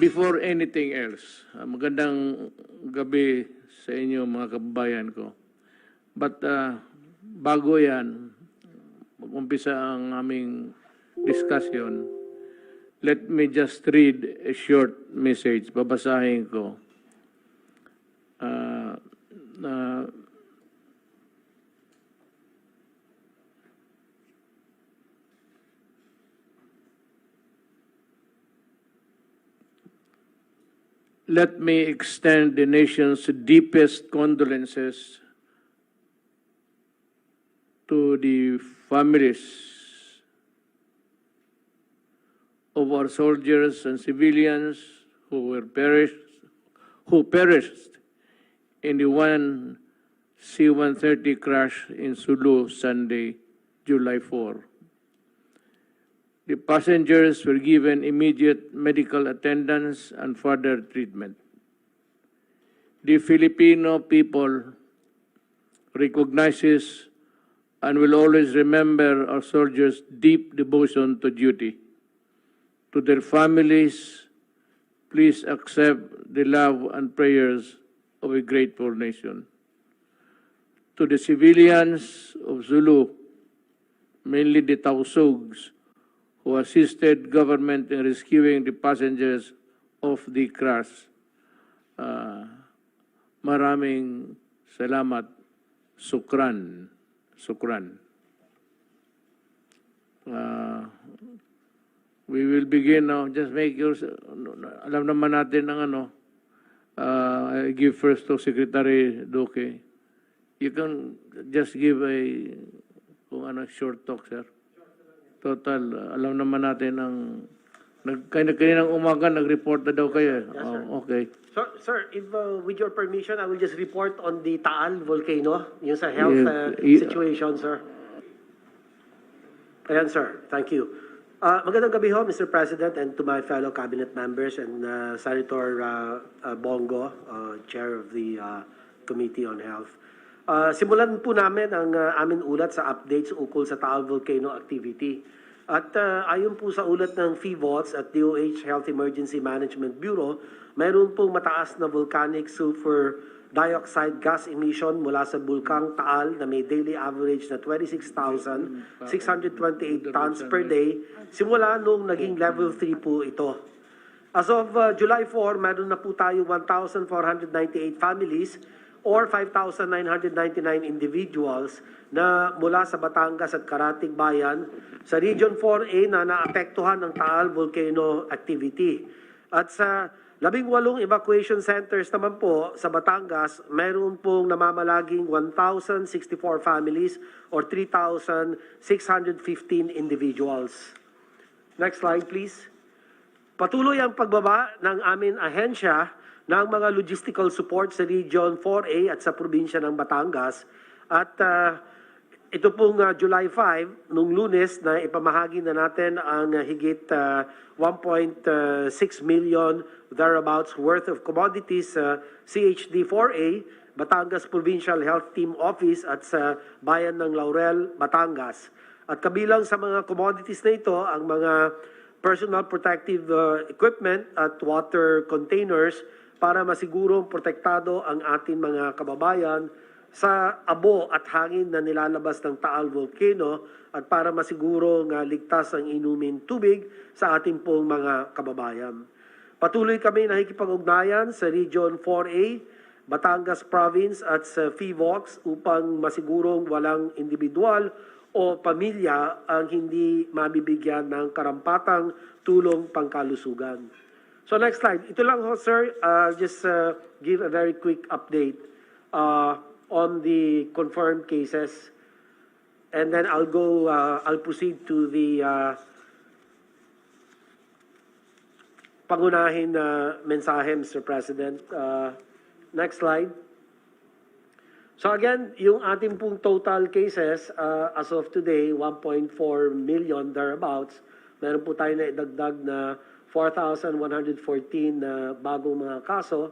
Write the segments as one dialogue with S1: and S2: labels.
S1: Before anything else, magandang gabi sa inyo mga kababayan ko. But bago yan, mag-umpisa ang aming discussion, let me just read a short message. Babasahin ko. Let me extend the nation's deepest condolences to the families of our soldiers and civilians who perished in the C-130 crash in Sulu Sunday, July 4. The passengers were given immediate medical attendance and further treatment. The Filipino people recognizes and will always remember our soldiers' deep devotion to duty. To their families, please accept the love and prayers of a grateful nation. To the civilians of Zulu, mainly the Tausugs, who assisted government in rescuing the passengers of the crash. Maraming salamat. Sukran. Sukran. We will begin now. Just make yours, alam naman natin ang I give first to Secretary Duque. You can just give a short talk, sir. Total, alam naman natin ang kaninang umaga nag-report na daw kayo.
S2: Yes, sir.
S1: Okay.
S2: So, sir, if with your permission, I will just report on the Taal volcano, yung sa health situation, sir. Ayan, sir. Thank you. Magandang gabi ho, Mr. President, and to my fellow cabinet members and Senator Bongo, Chair of the Committee on Health. Simulan po namin ang aming ulat sa updates ukol sa Taal volcano activity. At ayon po sa ulat ng PHIVOLS at DOH Health Emergency Management Bureau, mayroon pong mataas na volcanic sulfur dioxide gas emission mula sa bulkang Taal na may daily average na 26,628 tons per day simula nung naging level 3 po ito. As of July 4, mayroon na po tayo 1,498 families or 5,999 individuals na mula sa Batangas at Karatig Bayan sa Region 4A na naapektuhan ng Taal volcano activity. At sa 18 evacuation centers naman po sa Batangas, mayroon pong namamalaging 1,064 families or 3,615 individuals. Next slide, please. Patuloy ang pagbaba ng aming ahensya ng mga logistical support sa Region 4A at sa probinsya ng Batangas. At ito pong July 5, nung Lunes na ipamahagi na natin ang higit 1.6 million thereabouts worth of commodities sa CHD 4A, Batangas Provincial Health Team Office at sa Bayan ng Laurel, Batangas. At kabilang sa mga commodities na ito, ang mga personal protective equipment at water containers para masigurong protektado ang ating mga kababayan sa abo at hangin na nilalabas ng Taal volcano at para masigurong ligtas ang inumin tubig sa ating pong mga kababayan. Patuloy kami nakikipag-ugnayan sa Region 4A, Batangas Province at sa PHIVOLS upang masigurong walang individual o pamilya ang hindi mabibigyan ng karampatang tulong pangkalusugan. So next slide. Ito lang ho, sir. Just give a very quick update on the confirmed cases. And then I'll proceed to the pangunahin mensahe, Mr. President. Next slide. So again, yung ating pong total cases as of today, 1.4 million thereabouts. Meron po tayo na idagdag na 4,114 na bagong mga kaso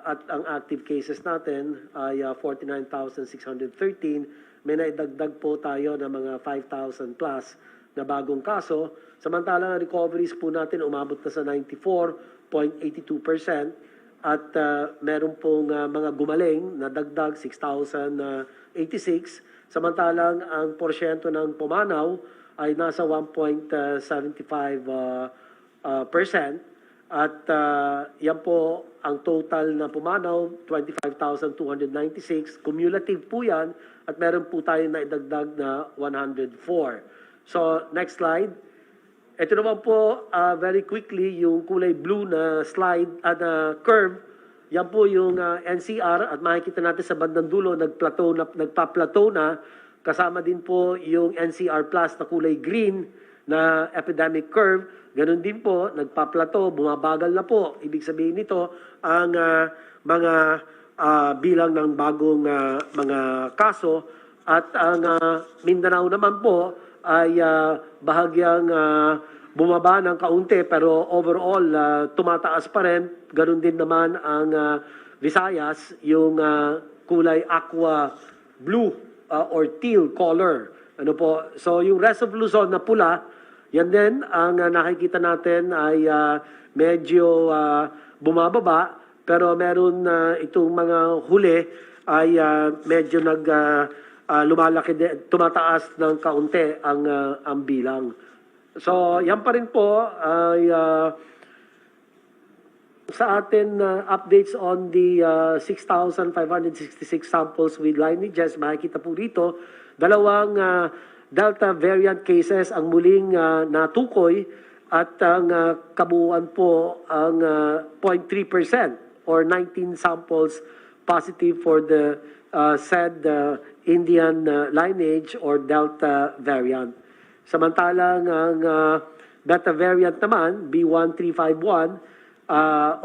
S2: at ang active cases natin ay 49,613. May naidagdag po tayo na mga 5,000 plus na bagong kaso. Samantalang ang recoveries po natin umabot na sa 94 0.82%, at meron pong mga gumaling na dagdag 6,086, samantalang ang porsyento ng pumanaw ay nasa 1.75%, at yan po ang total na pumanaw, 25,296. Cumulative po yan, at meron po tayo na idagdag na 104. So, next slide. Ito naman po, very quickly, yung kulay blue na slide at curve, yan po yung NCR, at makikita natin sa bandang dulo, nagpa-plateau na, kasama din po yung NCR plus na kulay green na epidemic curve. Ganun din po, nagpa-plateau, bumabagal na po. Ibig sabihin nito, ang mga bilang ng bagong mga kaso, at ang Mindanao naman po ay bahagyang bumaba ng kaunti, pero overall tumataas pa rin. Ganun din naman ang Visayas, yung kulay aqua blue or teal color. Ano po? So yung rest of Luzon na pula, yan din ang nakikita natin ay medyo bumababa, pero meron itong mga huli ay medyo lumalaki din, tumataas ng kaunti ang bilang. So, yan pa rin po ay sa atin updates on the 6,566 samples with lineages. Makikita po rito, dalawang Delta variant cases ang muling natukoy, at ang kabuuan po ang 0.3% or 19 samples positive for the said Indian lineage or Delta variant. Samantalang ang Beta variant naman, B1351,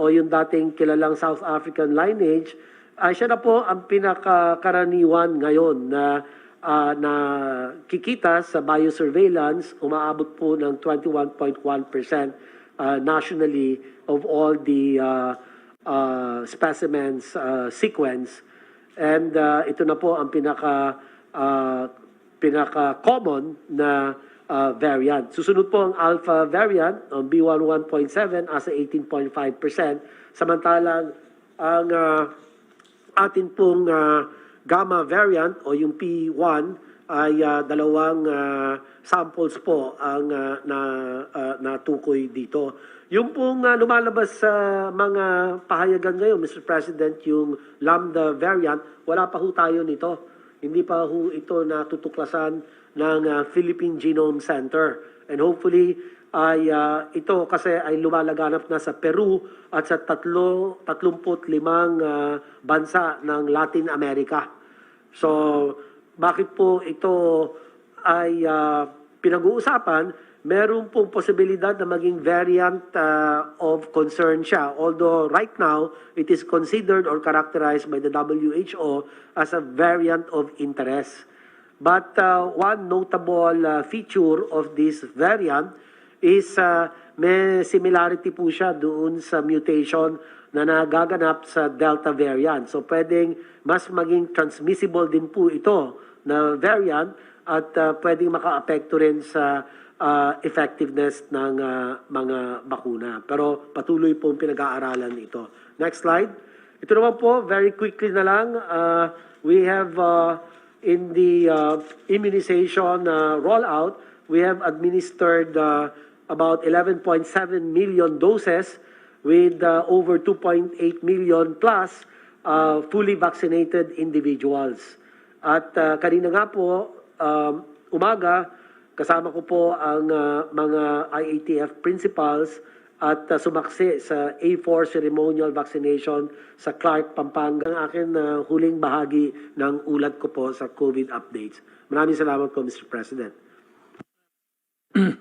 S2: o yung dating kilalang South African lineage, siya na po ang pinakakaraniwan ngayon na kikita sa biosurveillance. Umaabot po ng 21.1% nationally of all the specimens sequence. And ito na po ang pinaka-common na variant. Susunod po ang Alpha variant, ang B11.7, asa 18.5%. Samantalang ang atin pong Gamma variant o yung P1 ay dalawang samples po ang natukoy dito. Yung pong lumalabas sa mga pahayagan ngayon, Mr. President, yung Lambda variant, wala pa ho tayo nito. Hindi pa ho ito natutuklasan ng Philippine Genome Center. And hopefully, ay ito kasi ay lumalaganap na sa Peru at sa 35 bansa ng Latin America. So, bakit po ito ay pinag-uusapan? Meron pong posibilidad na maging variant of concern siya. Although right now, it is considered or characterized by the WHO as a variant of interest. But one notable feature of this variant is may similarity po siya doon sa mutation na nagaganap sa Delta variant. So pwedeng mas maging transmissible din po ito na variant, at pwedeng maka-apekto rin sa effectiveness ng mga bakuna. Pero patuloy pong pinag-aaralan ito. Next slide. Ito naman po, very quickly na lang, we have in the immunization rollout, we have administered about 11.7 million doses with over 2.8 million plus fully vaccinated individuals. At kanina nga po, umaga, kasama ko po ang mga IATF principals at sumaksi sa A4 ceremonial vaccination sa Clark, Pampanga. Ang akin huling bahagi ng ulat ko po sa COVID updates. Maraming salamat po, Mr. President.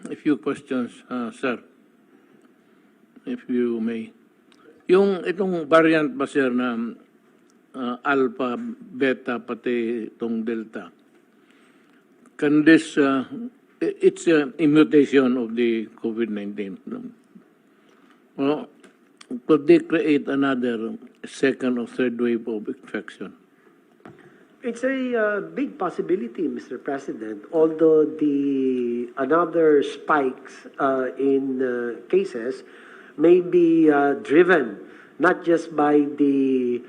S1: A few questions, sir, if you may. Yung itong variant ba, sir, na alpha, beta, pati itong delta, can this, it's a mutation of the COVID-19. Well, could they create another second or third wave of infection?
S2: It's a big possibility, Mr. President. Although the another spikes in cases, may be driven not just by the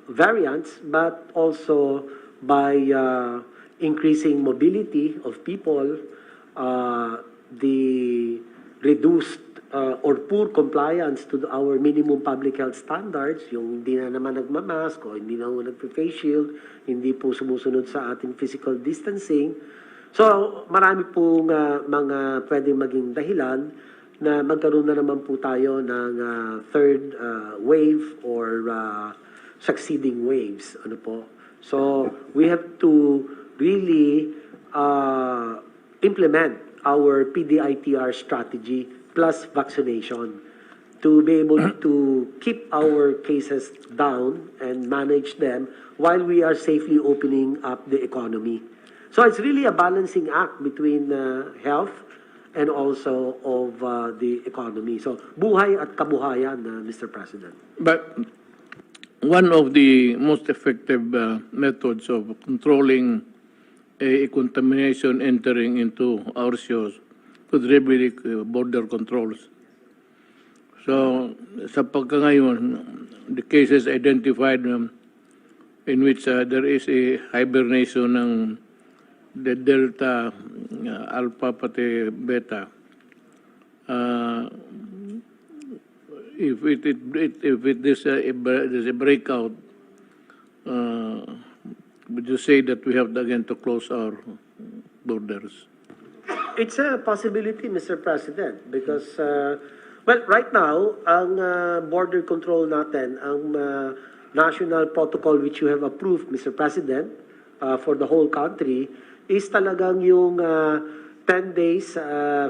S2: variants, but also by increasing mobility of people, the reduced or poor compliance to our minimum public health standards, yung hindi na naman nagmamask o hindi na nagpe-face shield, hindi po sumusunod sa ating physical distancing. So, marami pong mga pwedeng maging dahilan na magkaroon na naman po tayo ng third wave or succeeding waves. Ano po? So, we have to really implement our PDITR strategy plus vaccination to be able to keep our cases down and manage them while we are safely opening up the economy. So it's really a balancing act between health and also of the economy. So buhay at kabuhayan, Mr. President.
S1: But one of the most effective methods of controlling a contamination entering into our shores could really be border controls. So sa pagkangayon, the cases identified in which there is a hibernation ng the Delta, Alpha pati Beta. If there's a breakout, would you say that we have again to close our borders?
S2: It's a possibility, Mr. President, because, well, right now, ang border control natin, ang national protocol which you have approved, Mr. President, for the whole country, is talagang yung 10 days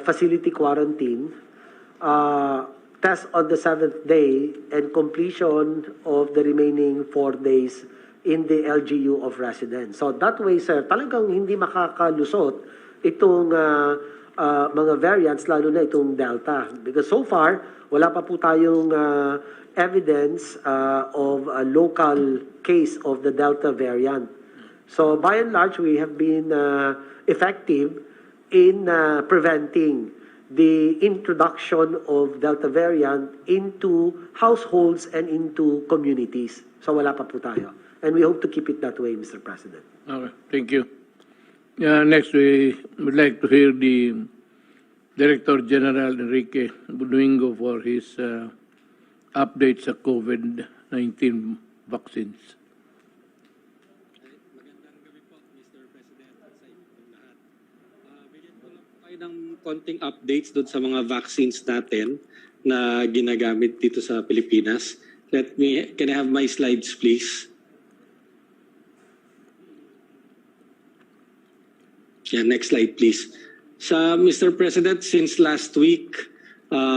S2: facility quarantine, test on the 7th day, and completion of the remaining 4 days in the LGU of residence. So that way, sir, talagang hindi makakalusot itong mga variants, lalo na itong Delta. Because so far, wala pa po tayong evidence of a local case of the Delta variant. So by and large, we have been effective in preventing the introduction of Delta variant into households and into communities. So wala pa po tayo. And we hope to keep it that way, Mr. President.
S1: Okay, thank you. Next, we would like to hear the Director General Enrique Bunuingo for his updates sa COVID-19 vaccines.
S3: Magandang gabi po, Mr. President, sa inyong lahat. Bigyan ko lang po kayo ng konting updates doon sa mga vaccines natin na ginagamit dito sa Pilipinas. Can I have my slides, please? Yeah, next slide, please. Mr. President, since last week,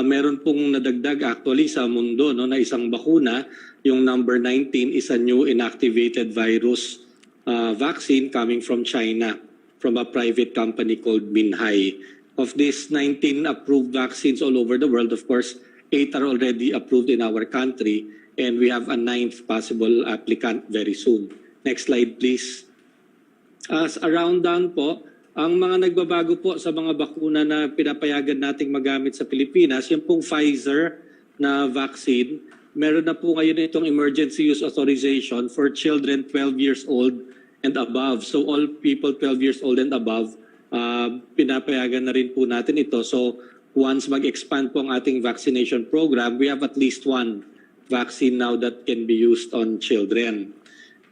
S3: meron pong nadagdag actually sa mundo na isang bakuna, yung number 19 is a new inactivated virus vaccine coming from China, from a private company called Minhai. Of these 19 approved vaccines all over the world, of course, 8 are already approved in our country, and we have a 9th possible applicant very soon. Next slide, please. As a rundown po, ang mga nagbabago po sa mga bakuna na pinapayagan nating magamit sa Pilipinas, yung pong Pfizer na vaccine, meron na po ngayon itong emergency use authorization for children 12 years old and above. So all people 12 years old and above, pinapayagan na rin po natin ito. So once mag-expand po ang ating vaccination program, we have at least one vaccine now that can be used on children.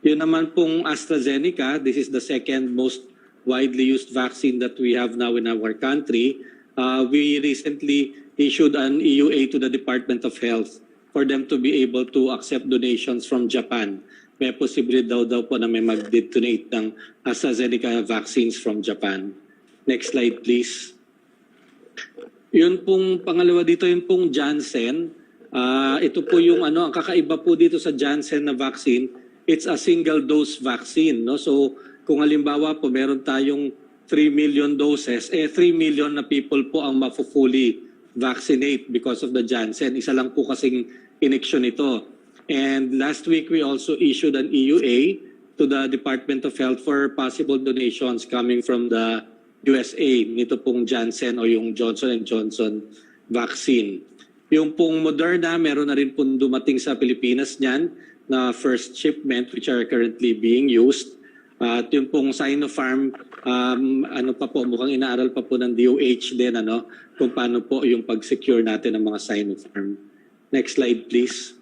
S3: Yun naman pong AstraZeneca, this is the second most widely used vaccine that we have now in our country. We recently issued an EUA to the Department of Health for them to be able to accept donations from Japan. May posibilidad daw po na may mag-donate ng AstraZeneca vaccines from Japan. Next slide, please. Yun pong pangalawa dito, yun pong Janssen. Ito po yung ang kakaiba po dito sa Janssen na vaccine, it's a single dose vaccine, no? So kung halimbawa po meron tayong 3 million doses, 3 million na people po ang mafufully vaccinate because of the Janssen. Isa lang po kasing ineksyon ito. And last week we also issued an EUA to the Department of Health for possible donations coming from the USA nito pong Janssen o yung Johnson & Johnson vaccine. Yung pong Moderna, meron na rin pong dumating sa Pilipinas niyan na first shipment which are currently being used. At yung pong Sinopharm, ano pa po, mukhang inaaral pa po ng DOH din, kung paano po yung pag-secure natin ng mga Sinopharm. Next slide, please.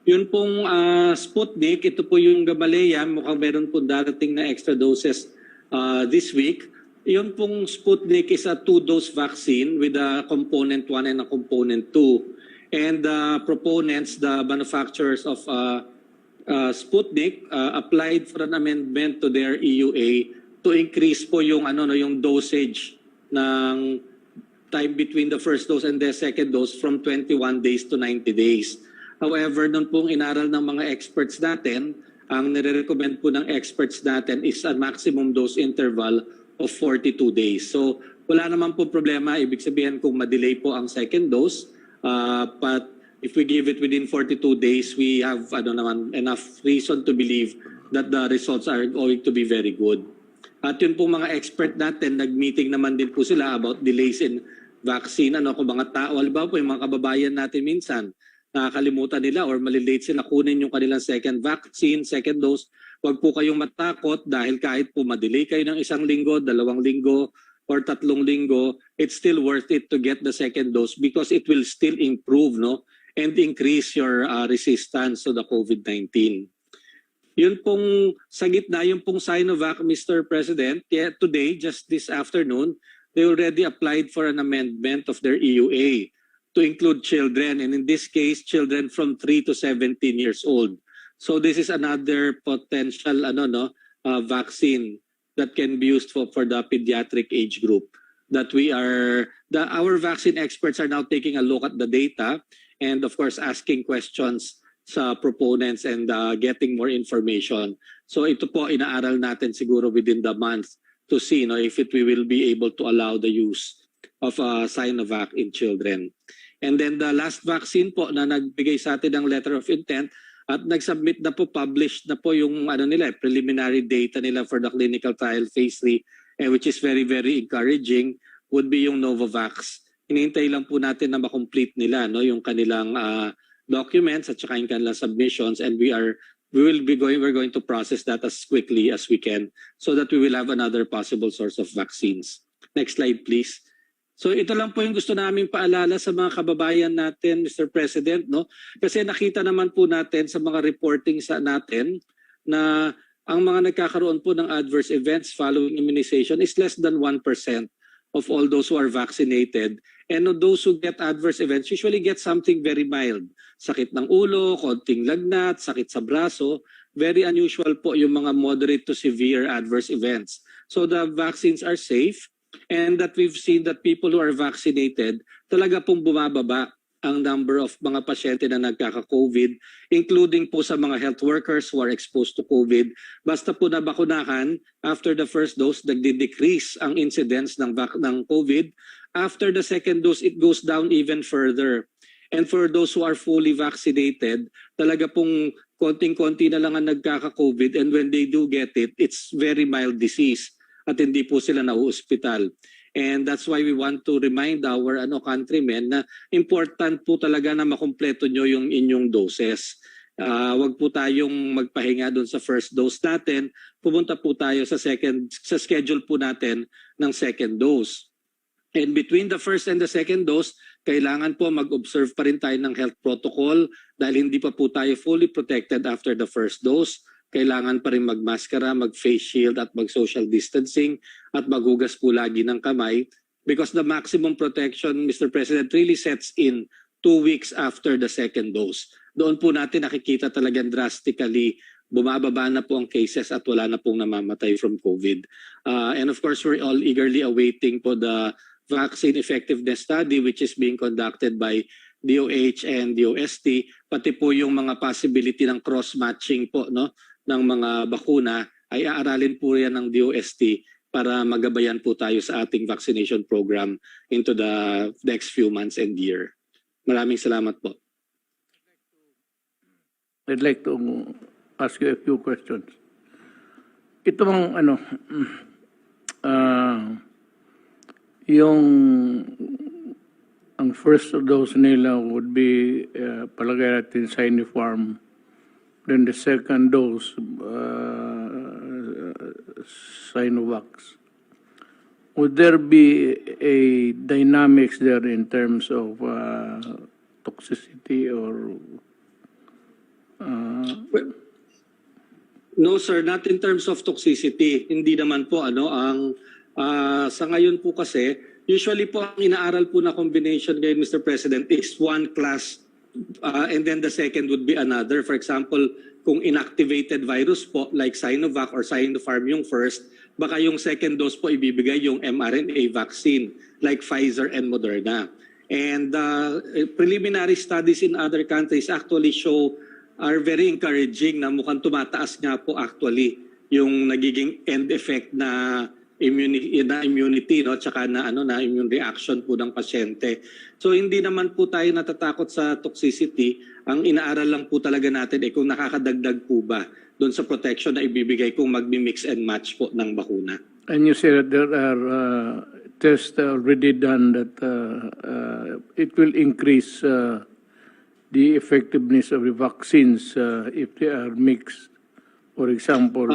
S3: Yun pong Sputnik, ito po yung Gamaleya, mukhang meron po darating na extra doses this week. Yun pong Sputnik is a 2-dose vaccine with a component 1 and a component 2. And the proponents, the manufacturers of Sputnik applied for an amendment to their EUA to increase po yung yung dosage ng time between the first dose and the second dose from 21 days to 90 days. However, noon pong inaral ng mga experts natin, ang nire-recommend po ng experts natin is a maximum dose interval of 42 days. So wala naman po problema, ibig sabihin kung ma-delay po ang second dose, but if we give it within 42 days, we have enough reason to believe that the results are going to be very good. At yun po mga expert natin, nag-meeting naman din po sila about delays in vaccine. Kung mga tao, halimbawa po yung mga kababayan natin minsan, nakakalimutan nila or malilate sila kunin yung kanilang second vaccine, second dose. Huwag po kayong matakot dahil kahit po ma-delay kayo ng 1 linggo, 2 linggo, or 3 linggo, it's still worth it to get the second dose because it will still improve, and increase your resistance to the COVID-19. Yun pong sa gitna, yung pong Sinovac, Mr. President, today, just this afternoon, they already applied for an amendment of their EUA to include children, and in this case, children from 3 to 17 years old. So this is another potential vaccine that can be used for the pediatric age group. That our vaccine experts are now taking a look at the data and of course asking questions sa proponents and getting more information. So ito po inaaral natin siguro within the month to see if we will be able to allow the use of Sinovac in children. And then the last vaccine po na nagbigay sa atin ng letter of intent at nag-submit na po, published na po yung preliminary data nila for the clinical trial phase 3, which is very, very encouraging, would be yung Novavax. Hinihintay lang po natin na makomplete nila yung kanilang documents at saka yung kanilang submissions, and we're going to process that as quickly as we can so that we will have another possible source of vaccines. Next slide, please. So ito lang po yung gusto naming paalala sa mga kababayan natin, Mr. President, Kasi nakita naman po natin sa mga reporting natin na ang mga nagkakaroon po ng adverse events following immunization is less than 1% of all those who are vaccinated. And those who get adverse events usually get something very mild. Sakit ng ulo, konting lagnat, sakit sa braso. Very unusual po yung mga moderate to severe adverse events. So the vaccines are safe. And that we've seen that people who are vaccinated, talaga pong bumababa ang number of mga pasyente na nagkaka-COVID, including po sa mga health workers who are exposed to COVID. Basta po nabakunahan, after the first dose, nagde-decrease ang incidence ng COVID. After the second dose, it goes down even further. And for those who are fully vaccinated, talaga pong konting-konti na lang ang nagkaka-COVID, and when they do get it, it's very mild disease. At hindi po sila nauospital. And that's why we want to remind our countrymen na important po talaga na makumpleto nyo yung inyong doses. Wag po tayong magpahinga doon sa first dose natin. Pumunta po tayo sa schedule po natin ng second dose. And between the first and the second dose, kailangan po mag-observe pa rin tayo ng health protocol dahil hindi pa po tayo fully protected after the first dose. Kailangan pa rin magmaskara, mag-face shield at mag-social distancing at maghugas po lagi ng kamay because the maximum protection, Mr. President, really sets in 2 weeks after the second dose. Doon po natin nakikita talagang drastically bumababa na po ang cases at wala na pong namamatay from COVID. And of course, we're all eagerly awaiting po the vaccine effectiveness study which is being conducted by DOH and DOST, pati po yung mga possibility ng cross-matching po ng mga bakuna ay aaralin po yan ng DOST para magabayan po tayo sa ating vaccination program into the next few months and year. Maraming salamat po.
S1: I'd like to ask you a few questions. Ito bang yung ang first dose nila would be palagay natin Sinopharm. Then the second dose, Sinovac. Would there be a dynamics there in terms of toxicity or
S3: No sir, not in terms of toxicity. Hindi naman po sa ngayon po kasi usually po ang inaaral po na combination ngayon, Mr. President, is one class and then the second would be another. For example, kung inactivated virus po like Sinovac or Sinopharm yung first, baka yung second dose po ibibigay yung mRNA vaccine like Pfizer and Moderna. And preliminary studies in other countries actually are very encouraging na mukhang tumataas nga po actually yung nagiging end effect na immunity no, tsaka na immune reaction po ng pasyente. So hindi naman po tayo natatakot sa toxicity. Ang inaaral lang po talaga natin kung nakakadagdag po ba doon sa protection na ibibigay kung magmi-mix and match po ng bakuna.
S1: and you said that there are tests already done that it will increase the effectiveness of the vaccines if they are mixed. For example,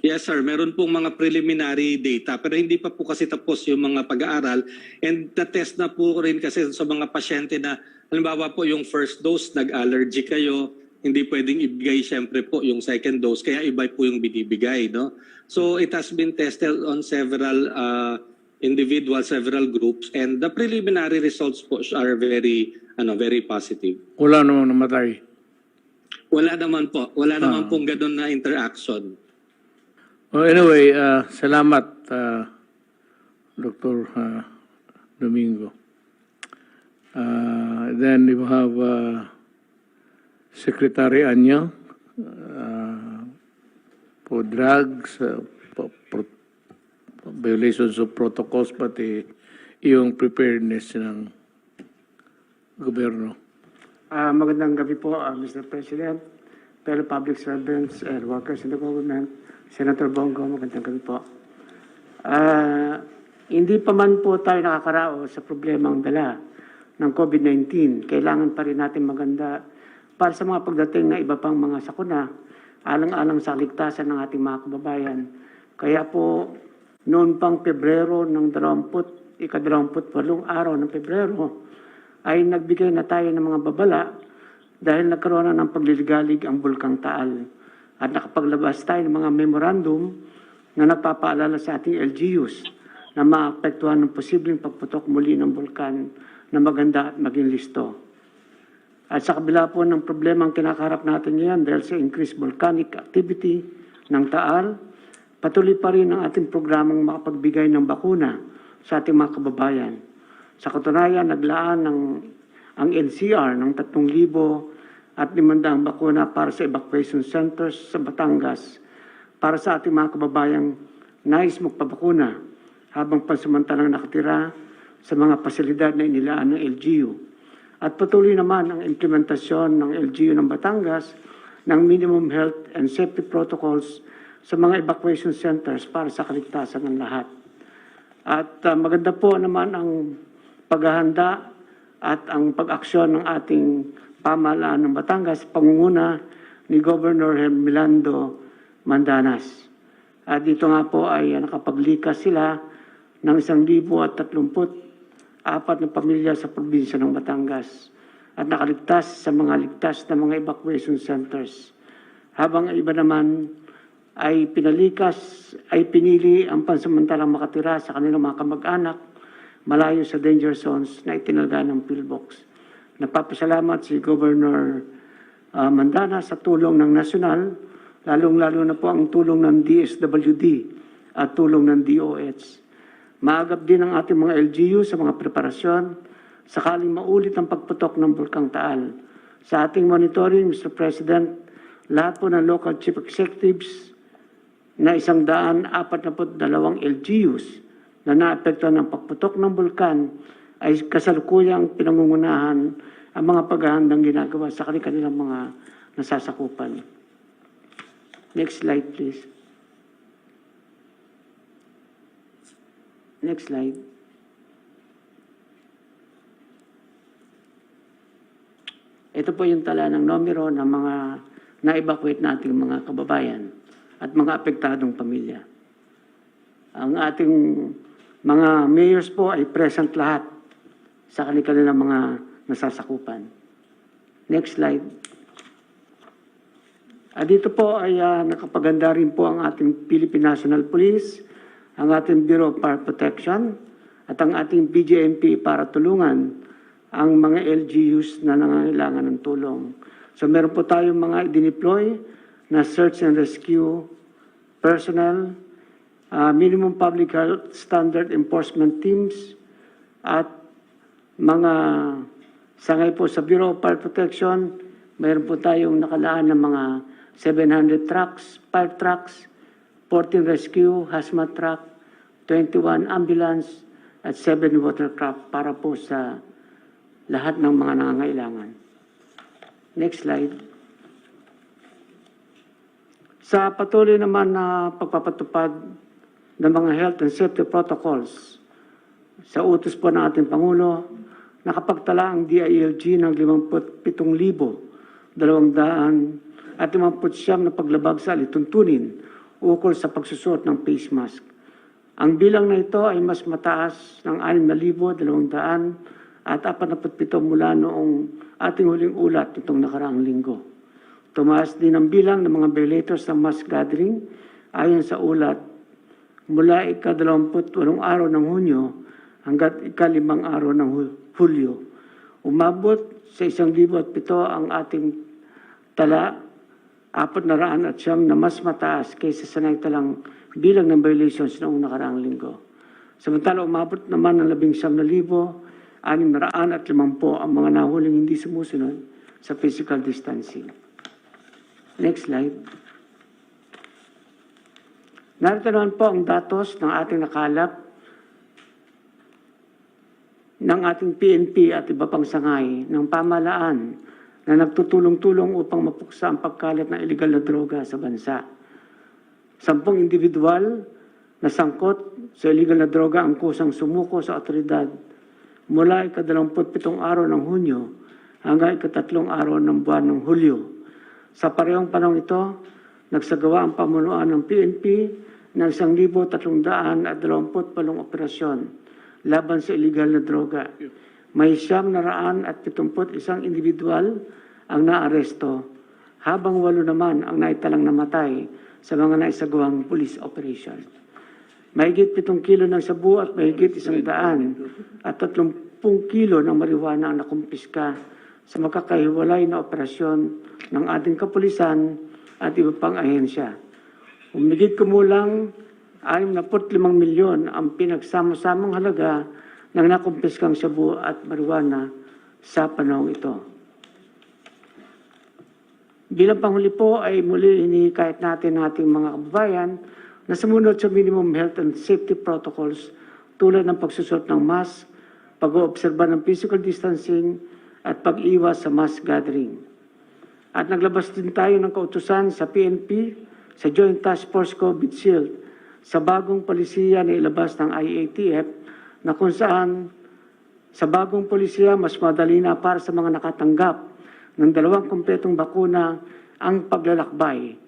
S3: Yes sir, meron pong mga preliminary data pero hindi pa po kasi tapos yung mga pag-aaral and na-test na po rin kasi sa mga pasyente na halimbawa po yung first dose nag-allergy kayo, hindi pwedeng ibigay siyempre po yung second dose kaya iba po yung binibigay, no? So it has been tested on several individuals, several groups and the preliminary results po are very positive.
S1: wala namang namatay.
S3: Wala naman po, wala naman pong ganun na interaction.
S1: Well, anyway, salamat, Dr. Domingo. Then you have Secretary Anya for drugs, violations of protocols, pati yung preparedness ng gobyerno.
S4: Magandang gabi po, Mr. President, fellow public servants and workers in the government. Senator Bongo, magandang gabi po. Hindi pa man po tayo nakakaraos sa problemang dala ng COVID-19. Kailangan pa rin natin maganda para sa mga pagdating na iba pang mga sakuna, alang-alang sa kaligtasan ng ating mga kababayan. Kaya po, noon pang Pebrero ng 28 araw ng Pebrero, ay nagbigay na tayo ng mga babala dahil nagkaroon na ng pagliligalig ang Bulkang Taal. At nakapaglabas tayo ng mga memorandum na nagpapaalala sa ating LGUs na maapektuhan ng posibleng pagputok muli ng bulkan na maganda at maging listo. At sa kabila po ng problema ang kinakaharap natin ngayon dahil sa increased volcanic activity ng Taal, patuloy pa rin ang ating programang makapagbigay ng bakuna sa ating mga kababayan. Sa katunayan, naglaan ang NCR ng 3,000 at 500 bakuna para sa evacuation centers sa Batangas para sa ating mga kababayang nais magpabakuna habang pansamantalang nakatira sa mga pasilidad na inilaan ng LGU. At patuloy naman ang implementasyon ng LGU ng Batangas ng minimum health and safety protocols sa mga evacuation centers para sa kaligtasan ng lahat. At maganda po naman ang paghahanda at ang pag-aksyon ng ating pamahalaan ng Batangas, pangunguna ni Governor Milando Mandanas. At dito nga po ay nakapaglikas sila ng 1,034 na pamilya sa probinsya ng Batangas at nakaligtas sa mga ligtas na mga evacuation centers. Habang iba naman ay pinili ang pansamantalang makatira sa kanilang mga kamag-anak malayo sa danger zones na itinalaga ng pillbox. Napapasalamat si Governor Mandana sa tulong ng nasyonal, lalong-lalo na po ang tulong ng DSWD at tulong ng DOH. Maagap din ang ating mga LGU sa mga preparasyon sakaling maulit ang pagputok ng Bulkang Taal. Sa ating monitoring, Mr. President, lahat po ng local chief executives na 142 LGUs na naapektuhan ng pagputok ng bulkan ay kasalukuyang pinangungunahan ang mga paghahandang ginagawa sa kanilang mga nasasakupan. Next slide, please. Next slide. Ito po yung tala ng numero ng mga na-evacuate nating mga kababayan at mga apektadong pamilya. Ang ating mga mayors po ay present lahat sa kanilang mga nasasakupan. Next slide. Dito po ay nakapaganda rin po ang ating Philippine National Police, ang ating Bureau of Fire Protection, at ang ating BJMP para tulungan ang mga LGUs na nangangailangan ng tulong. So meron po tayong mga i-deploy na search and rescue personnel, minimum public health standard enforcement teams, at mga sangay po sa Bureau of Fire Protection, meron po tayong nakalaan ng mga 700 trucks, fire trucks, 14 rescue, hazmat truck, 21 ambulance, at 7 watercraft para po sa lahat ng mga nangangailangan. Next slide. Sa patuloy naman na pagpapatupad ng mga health and safety protocols, sa utos po ng ating Pangulo, nakapagtala ang DILG ng 57,200 at 59 na paglabag sa alituntunin ukol sa pagsusuot ng face mask. Ang bilang na ito ay mas mataas ng 6,200 at 47 mula noong ating huling ulat itong nakaraang linggo. Tumaas din ang bilang ng mga violators ng mass gathering ayon sa ulat mula ika-28 araw ng Hunyo hanggat ika-5 araw ng Hulyo. Umabot sa 1,007 ang ating tala, 400 na mas mataas kaysa sa naitalang bilang ng violations noong nakaraang linggo. Samantala, umabot naman ng 19,650 ang mga nahuling hindi sumusunod sa physical distancing. Next slide. Narito naman po ang datos ng ating nakalap ng ating PNP at iba pang sangay ng pamahalaan na nagtutulong-tulong upang mapuksa ang pagkalat ng illegal na droga sa bansa. 10 individual na sangkot sa illegal na droga ang kusang sumuko sa otoridad mula ika-27 araw ng Hunyo hanggang ika-3 araw ng buwan ng Hulyo. Sa parehong panahon ito, nagsagawa ang pamunuan ng PNP ng 1,328 operasyon laban sa illegal na droga. May 971 individual ang naaresto, habang 8 naman ang naitalang namatay sa mga naisagawang police operation. Mahigit 7 kilo ng sabu at mahigit 130 kilo ng marijuana ang nakumpiska sa makakahiwalay na operasyon ng ating kapulisan at iba pang ahensya. Humigit kumulang 65 milyon ang pinagsama-samang halaga ng nakumpiskang sabu at marijuana sa panahong ito. Bilang panghuli po ay muli hinihikayat natin ng ating mga kababayan na sumunod sa minimum health and safety protocols tulad ng pagsusot ng mask, pag-oobserba ng physical distancing at pag-iwas sa mass gathering. At naglabas din tayo ng kautusan sa PNP, sa Joint Task Force COVID Shield, sa bagong polisiya na ilabas ng IATF na kung saan sa bagong polisiya mas madali na para sa mga nakatanggap ng 2 kumpletong bakuna ang paglalakbay.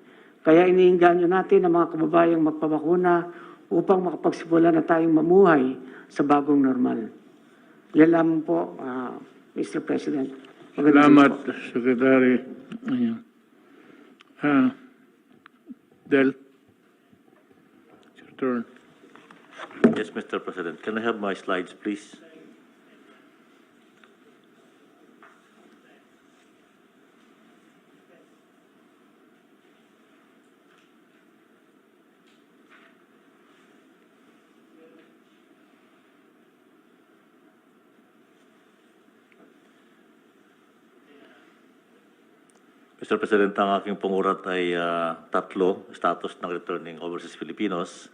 S4: Kaya iniinganyo natin ang mga kababayang magpabakuna upang makapagsimula na tayong mamuhay sa bagong normal. Yan lamang po, Mr. President.
S1: Salamat, Secretary. Ayan. Del, it's your turn.
S5: Yes, Mr. President. Can I have my slides, please? Mr. President, ang aking pangurat ay 3, status ng returning overseas Filipinos,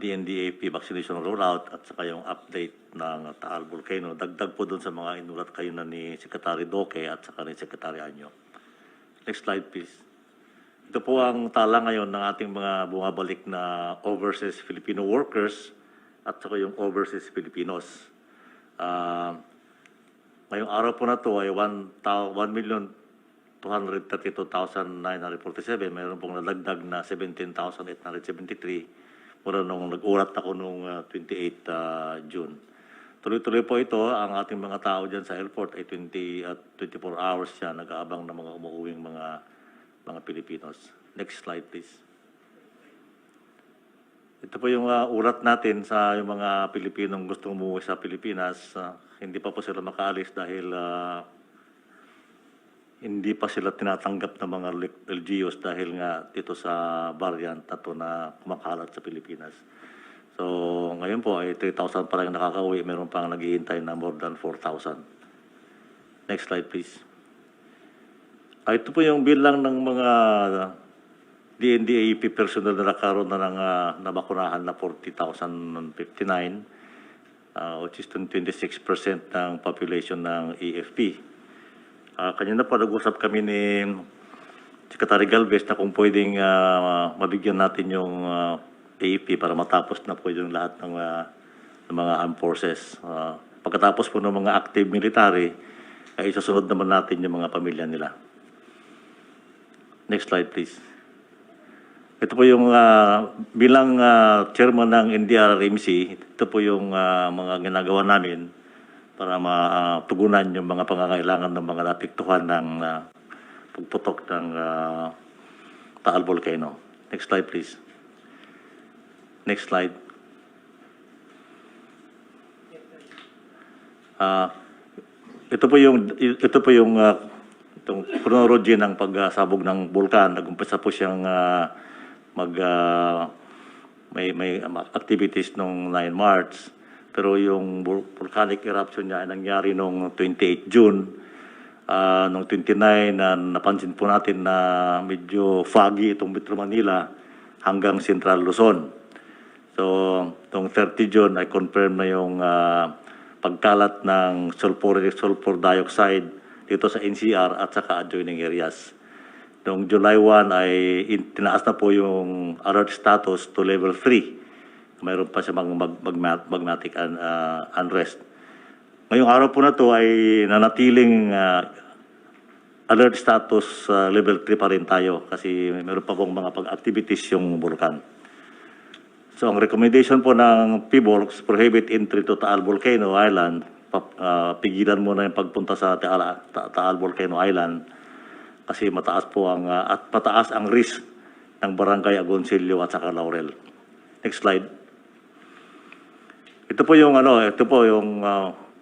S5: DNDAP vaccination rollout at saka yung update ng Taal, Volcano. Dagdag po dun sa mga inulat kayo na ni Secretary Duque at saka ni Secretary Anyo. Next slide, please. Ito po ang tala ngayon ng ating mga bumabalik na overseas Filipino workers at saka yung overseas Filipinos. Ngayong araw po na to ay 1,232,947. Mayroon pong nadagdag na 17,873 mula nung nag-ulat ako nung 28 June. Tuloy-tuloy po ito. Ang ating mga tao dyan sa airport ay 20 at 24 hours siya nag-aabang ng mga umuuwing mga Pilipinos. Next slide, please. Ito po yung ulat natin sa yung mga Pilipinong gustong umuwi sa Pilipinas. Hindi pa po sila makaalis dahil hindi pa sila tinatanggap ng mga LGUs dahil nga dito sa variant na to na kumakalat sa Pilipinas. So ngayon po ay 3,000 pa lang nakakauwi. Meron pang naghihintay na more than 4,000. Next slide, please. Ito po yung bilang ng mga DND-AEP personnel na nakaroon na ng nabakunahan na 40,059, which is 26% ng population ng AFP. Kanina po nag-usap kami ni Secretary Galvez na kung pwedeng mabigyan natin yung AFP para matapos na po yung lahat ng mga armed forces. Pagkatapos po ng mga active military, ay isasunod naman natin yung mga pamilya nila. Next slide, please. Ito po yung bilang chairman ng NDRRMC, ito po yung mga ginagawa namin para matugunan yung mga pangangailangan ng mga napiktuhan ng pagputok ng Taal Volcano. Next slide, please. Next slide. Ito po yung itong chronology ng pagsabog ng bulkan. Nag-umpisa po siyang may activities nung 9 March. Pero yung volcanic eruption niya ay nangyari nung 28 June. Nung 29 napansin po natin na medyo foggy itong Metro Manila hanggang Central Luzon. So, itong 30 June ay confirm na yung pagkalat ng sulfur dioxide dito sa NCR at saka adjoining areas. Noong July 1 ay tinaas na po yung alert status to level 3. Mayroon pa siya magmatic unrest. Ngayong araw po na to ay nanatiling alert status level 3 pa rin tayo kasi mayroon pa pong mga pag-activities yung vulkan. So ang recommendation po ng PBOLCS, prohibit entry to Taal Volcano Island. Pigilan muna yung pagpunta sa Taal Volcano Island kasi mataas po at mataas ang risk ng Barangay Agoncillo at saka Laurel. Next slide. Ito po yung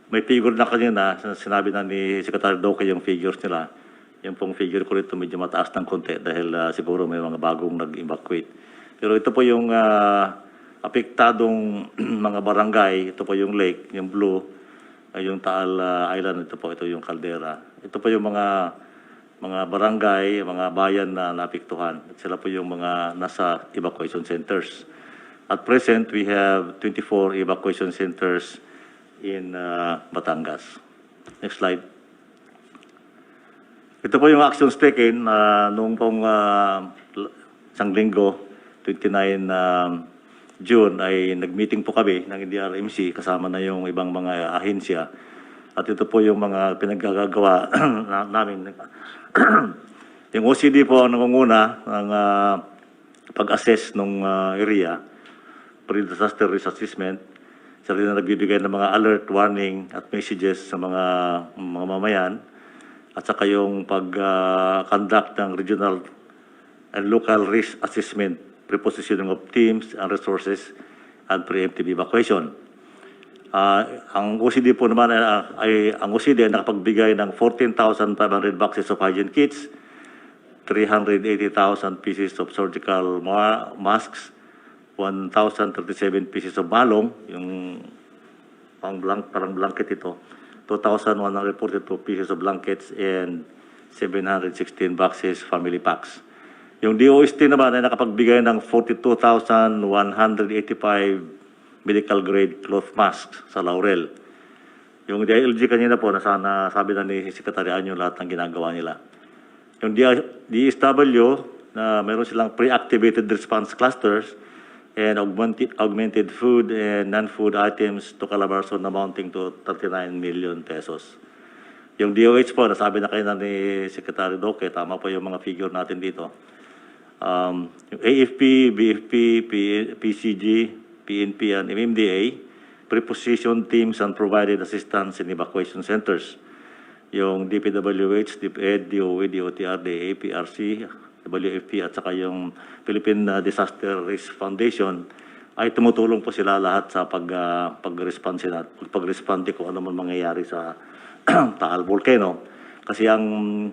S5: may figure na kanina, sinabi na ni Secretary Doke yung figures nila. Yung pong figure ko rito medyo mataas ng konti dahil siguro may mga bagong nag-evacuate. Pero ito po yung apektadong mga barangay, ito po yung lake, yung blue, yung Taal Island, ito yung caldera. Ito po yung mga barangay, mga bayan na naapektuhan. Sila po yung mga nasa evacuation centers. At present, we have 24 evacuation centers in Batangas. Next slide. Ito po yung actions taken noong pong isang linggo, 29 June, ay nag-meeting po kami ng NDRRMC kasama na yung ibang mga ahensya. At ito po yung mga pinaggagawa namin. Yung OCD po ang nangunguna ng pag-assess ng area, pre-disaster risk assessment. Siya rin na nagbibigay ng mga alert, warning at messages sa mga mamamayan. At saka yung pag-conduct ng regional and local risk assessment, prepositioning of teams and resources, and preemptive evacuation. Ang OCD po naman ay nakapagbigay ng 14,500 boxes of hygiene kits, 380,000 pieces of surgical masks, 1,037 pieces of malong, yung parang blanket ito, 2,142 pieces of blankets, and 716 boxes family packs. Yung DOST naman ay nakapagbigay ng 42,185 medical grade cloth masks sa Laurel. Yung DILG kanina po, sabi na ni Secretary Anyo lahat ng ginagawa nila. Yung DSW, na meron silang pre-activated response clusters and augmented food and non-food items to Calabarzon amounting to 39 million pesos. Yung DOH po, nasabi na kayo na ni Secretary Doke, tama po yung mga figure natin dito. Yung AFP, BFP, PCG, PNP, and MMDA, preposition teams and provided assistance in evacuation centers. Yung DPWH, DepEd, DOE, DOTR, DA, PRC, WFP, at saka yung Philippine Disaster Risk Foundation, ay tumutulong po sila lahat sa pag-responde kung ano man mangyayari sa Taal Volcano. Kasi ang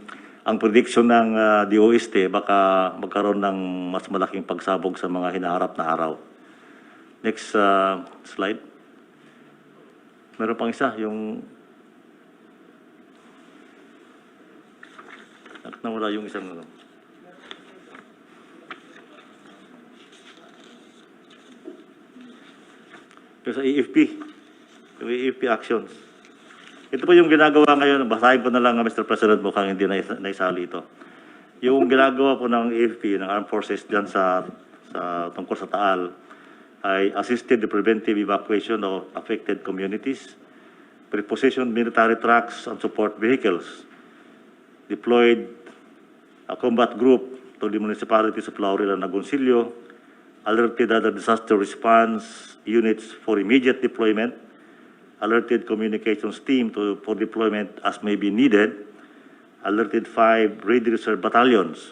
S5: prediction ng DOST, baka magkaroon ng mas malaking pagsabog sa mga hinaharap na araw. Next slide. Meron pang isa, yung... Nawala yung isang... Yung sa EFP, yung EFP actions. Ito po yung ginagawa ngayon, basahin ko na lang, Mr. President, mukhang hindi naisali ito. Yung ginagawa po ng EFP, ng Armed Forces dyan tungkol sa Taal, ay assisted the preventive evacuation of affected communities, prepositioned military trucks and support vehicles, deployed a combat group to the municipalities of Laurel and Agoncillo, alerted other disaster response units for immediate deployment, alerted communications team for deployment as may be needed, alerted 5 ready reserve battalions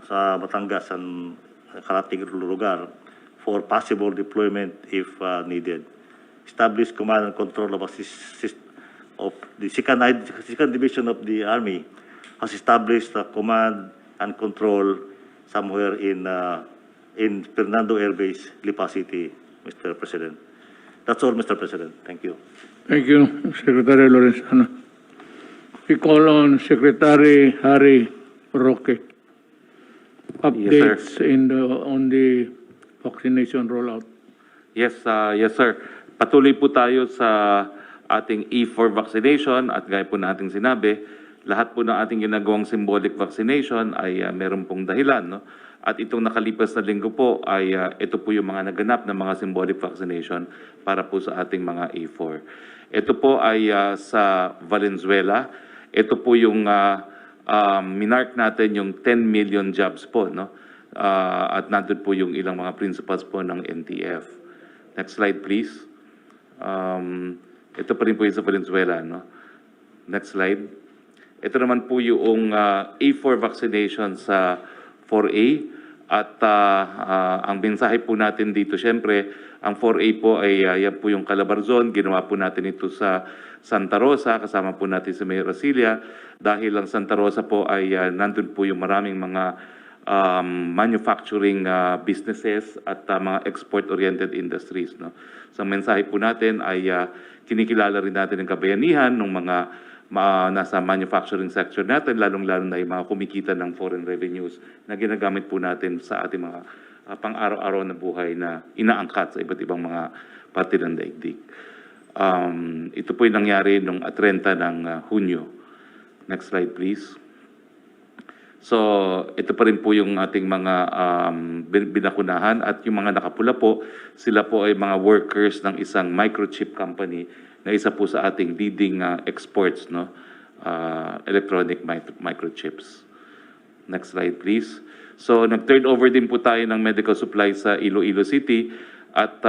S5: sa Batangas and karating lugar for possible deployment if needed. Established command and control of the second division of the Army has established a command and control somewhere in Fernando Air Base, Lipa City, Mr. President. That's all, Mr. President. Thank you.
S1: Thank you, Secretary Lorenzana. We call on Secretary Harry Roque. Updates on the vaccination rollout.
S6: Yes, yes sir. Patuloy po tayo sa ating E4 vaccination at gaya po nating sinabi, lahat po ng ating ginagawang symbolic vaccination ay meron pong dahilan. No? At itong nakalipas na linggo po ay ito po yung mga naganap na mga symbolic vaccination para po sa ating mga E4. Ito po ay sa Valenzuela. Ito po yung minark natin yung 10 million jobs po. No? At nandun po yung ilang mga principles po ng NTF. Next slide please. Ito pa rin po yung sa Valenzuela. No? Next slide. Ito naman po yung A4 vaccination sa 4A. At ang mensahe po natin dito, syempre, ang 4A po ay yan po yung Calabarzon. Ginawa po natin ito sa Santa Rosa, kasama po natin sa Mayor Rasilia. Dahil ang Santa Rosa po ay nandun po yung maraming mga manufacturing businesses at mga export-oriented industries. No? So ang mensahe po natin ay kinikilala rin natin ang kabayanihan ng mga nasa manufacturing sector natin, lalong-lalo na yung mga kumikita ng foreign revenues na ginagamit po natin sa ating mga pang-araw-araw na buhay na inaangkat sa iba't ibang mga parte ng daigdig. Ito po yung nangyari noong 30 ng Hunyo. Next slide please. So, ito pa rin po yung ating mga binakunahan at yung mga nakapula po, sila po ay mga workers ng isang microchip company na isa po sa ating leading exports, no? Electronic microchips. Next slide please. So, nag-turn over din po tayo ng medical supplies sa Iloilo City at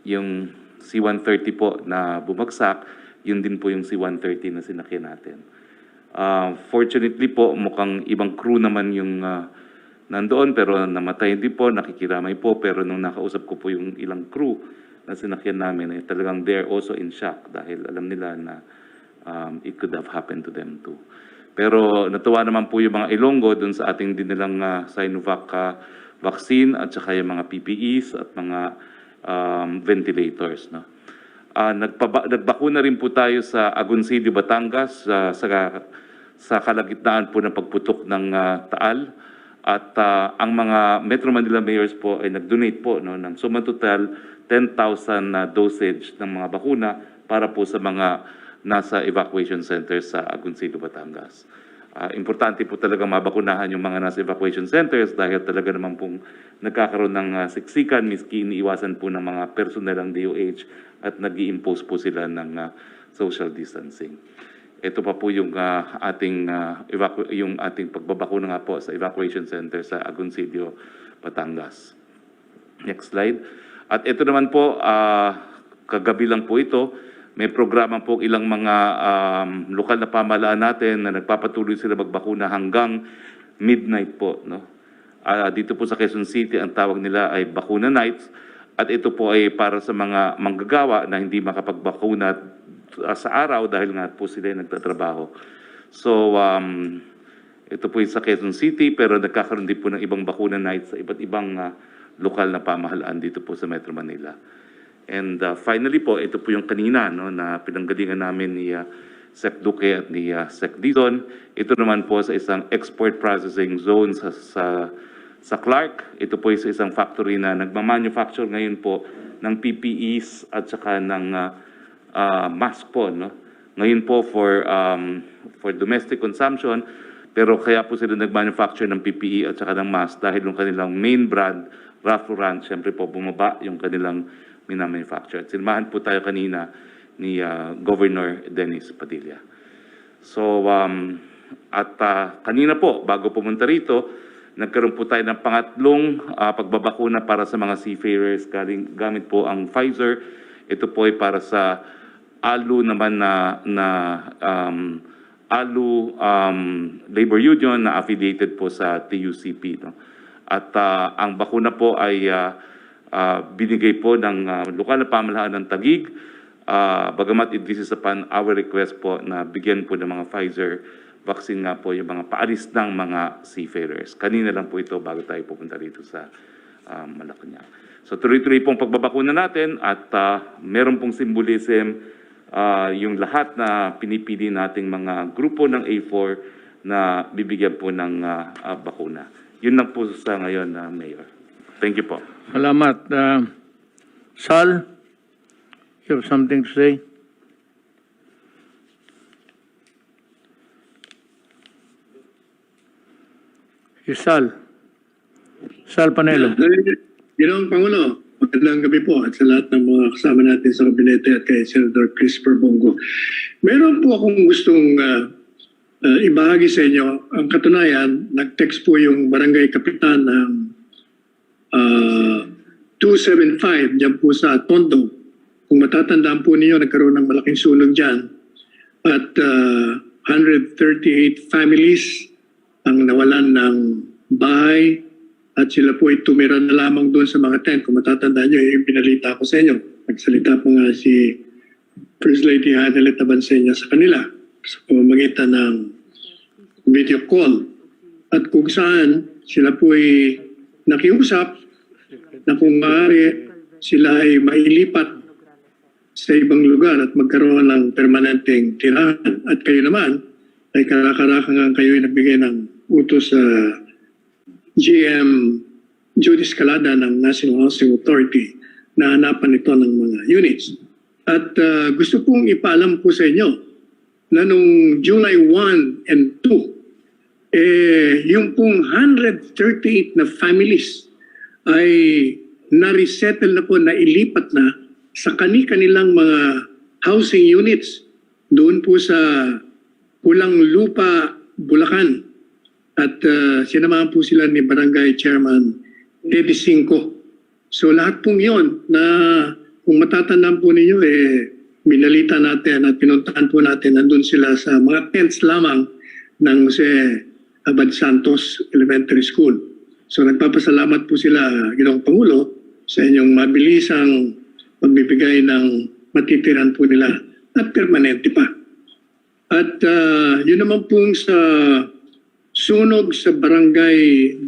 S6: yung C-130 po na bumagsak, yun din po yung C-130 na sinakyan natin. Fortunately po, mukhang ibang crew naman yung nandoon pero namatay din po, nakikiramay po. Pero nung nakausap ko po yung ilang crew na sinakyan namin, talagang they're also in shock dahil alam nila na it could have happened to them too. Pero natuwa naman po yung mga Ilonggo dun sa ating dinilang Sinovac vaccine at saka yung mga PPEs at mga ventilators. No? Nagbakuna rin po tayo sa Agoncillo, Batangas sa kalagitnaan po ng pagputok ng Taal. At ang mga Metro Manila mayors po ay nag-donate po ng suma total 10,000 dosage ng mga bakuna para po sa mga nasa evacuation centers sa Agoncillo, Batangas. Importante po talaga mabakunahan yung mga nasa evacuation centers dahil talaga naman pong nagkakaroon ng siksikan, miski iniiwasan po ng mga personnel ng DOH at nag-i-impose po sila ng social distancing. ito pa po yung yung ating pagbabakuna nga po sa evacuation center sa Agoncillo, Batangas. Next slide. At ito naman po, kagabi lang po ito, may programa po ilang mga lokal na pamahalaan natin na nagpapatuloy sila magbakuna hanggang midnight po, no? Dito po sa Quezon City, ang tawag nila ay Bakuna Nights. At ito po ay para sa mga manggagawa na hindi makapagbakuna sa araw dahil nga po sila nagtatrabaho. So, ito po sa Quezon City, pero nagkakaroon din po ng ibang bakuna nights sa iba't ibang lokal na pamahalaan dito po sa Metro Manila. And finally po, ito po yung kanina, no, na pinanggalingan namin ni Sec Duque at ni Sec Dizon. Ito naman po sa isang export processing zone sa Clark. Ito po sa isang factory na nagmamanufacture ngayon po ng PPEs at saka ng mask po, no? Ngayon po for domestic consumption, pero kaya po sila nagmanufacture ng PPE at saka ng mask dahil yung kanilang main brand, Ralph Lauren, siyempre po bumaba yung kanilang minamanufacture. Sinamahan po tayo kanina ni Governor Dennis Padilla. So, kanina po, bago pumunta rito, nagkaroon po tayo ng pangatlong pagbabakuna para sa mga seafarers gamit po ang Pfizer. Ito po ay para sa ALU naman ALU labor union na affiliated po sa TUCP. No? At ang bakuna po ay binigay po ng lokal na pamahalaan ng Taguig. Bagamat this is upon our request po na bigyan po ng mga Pfizer vaccine nga po yung mga paalis ng mga seafarers. Kanina lang po ito bago tayo pupunta dito sa Malacanang. So tuloy-tuloy pong pagbabakuna natin at meron pong symbolism yung lahat na pinipili nating mga grupo ng A4 na bibigyan po ng bakuna. Yun lang po sa ngayon, Mayor. Thank you po.
S1: Salamat. Sal, you have something to say? Sal Panelo.
S7: Ginoong Pangulo, magandang gabi po at sa lahat ng mga kasama natin sa kabinete at kay Senator Christopher Bongo. Meron po akong gustong ibahagi sa inyo. Ang katunayan, nag-text po yung barangay kapitan ng 275 dyan po sa Tondo. Kung matatandaan po niyo, nagkaroon ng malaking sunog dyan at 138 families ang nawalan ng bahay at sila po ay tumira na lamang doon sa mga tent. Kung matatandaan nyo, yung pinalita ko sa inyo. Nagsalita po nga si First Lady Hanelet Abansenya sa kanila sa pamamagitan ng video call. At kung saan sila po ay nakiusap na kung maaari sila ay mailipat sa ibang lugar at magkaroon ng permanenteng tirahan. At kayo naman ay karakarakang kayo ay nagbigay ng utos sa GM Judy Escalada ng National Housing Authority na hanapan ito ng mga units. At gusto pong ipaalam po sa inyo na nung July 1 and 2, yung pong 138 na families ay na-resettle na po, na ilipat na sa kanilang mga housing units doon po sa Pulang Lupa, Bulacan. At sinamahan po sila ni Barangay Chairman Teddy Cinco. So lahat pong yun na kung matatandaan po ninyo, binalita natin at pinuntahan po natin, nandun sila sa mga tents lamang ng Jose Abad Santos Elementary School. So nagpapasalamat po sila, Ginoong Pangulo, sa inyong mabilisang pagbibigay ng matitiran po nila at permanente pa. At yun naman pong sa sunog sa barangay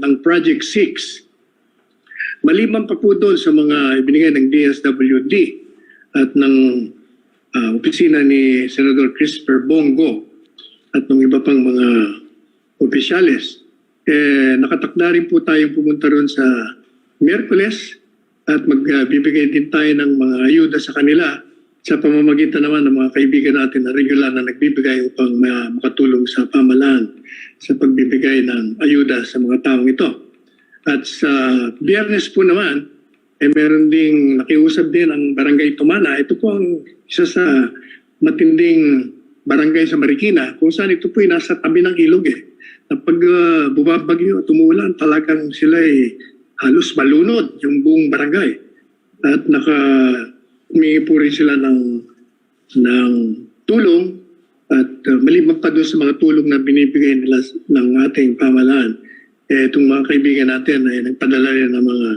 S7: ng Project 6. Maliban pa po doon sa mga ibinigay ng DSWD at ng opisina ni Senator Christopher Bongo at ng iba pang mga opisyales, nakatakda rin po tayong pumunta ron sa Miyerkules at magbibigay din tayo ng mga ayuda sa kanila sa pamamagitan naman ng mga kaibigan natin na regular na nagbibigay upang makatulong sa pamahalaan sa pagbibigay ng ayuda sa mga taong ito. At sa Biyernes po naman, meron ding nakiusap din ang Barangay Tumana. Ito po ang isa sa matinding barangay sa Marikina, kung saan ito po ay nasa tabi ng ilog eh. Na pag bumabagyo, tumuulan, talagang sila ay halos malunod yung buong barangay. At humingi po rin sila ng tulong at maliban pa doon sa mga tulong na binibigay nila ng ating pamahalaan, itong mga kaibigan natin ay nagpadala rin ng mga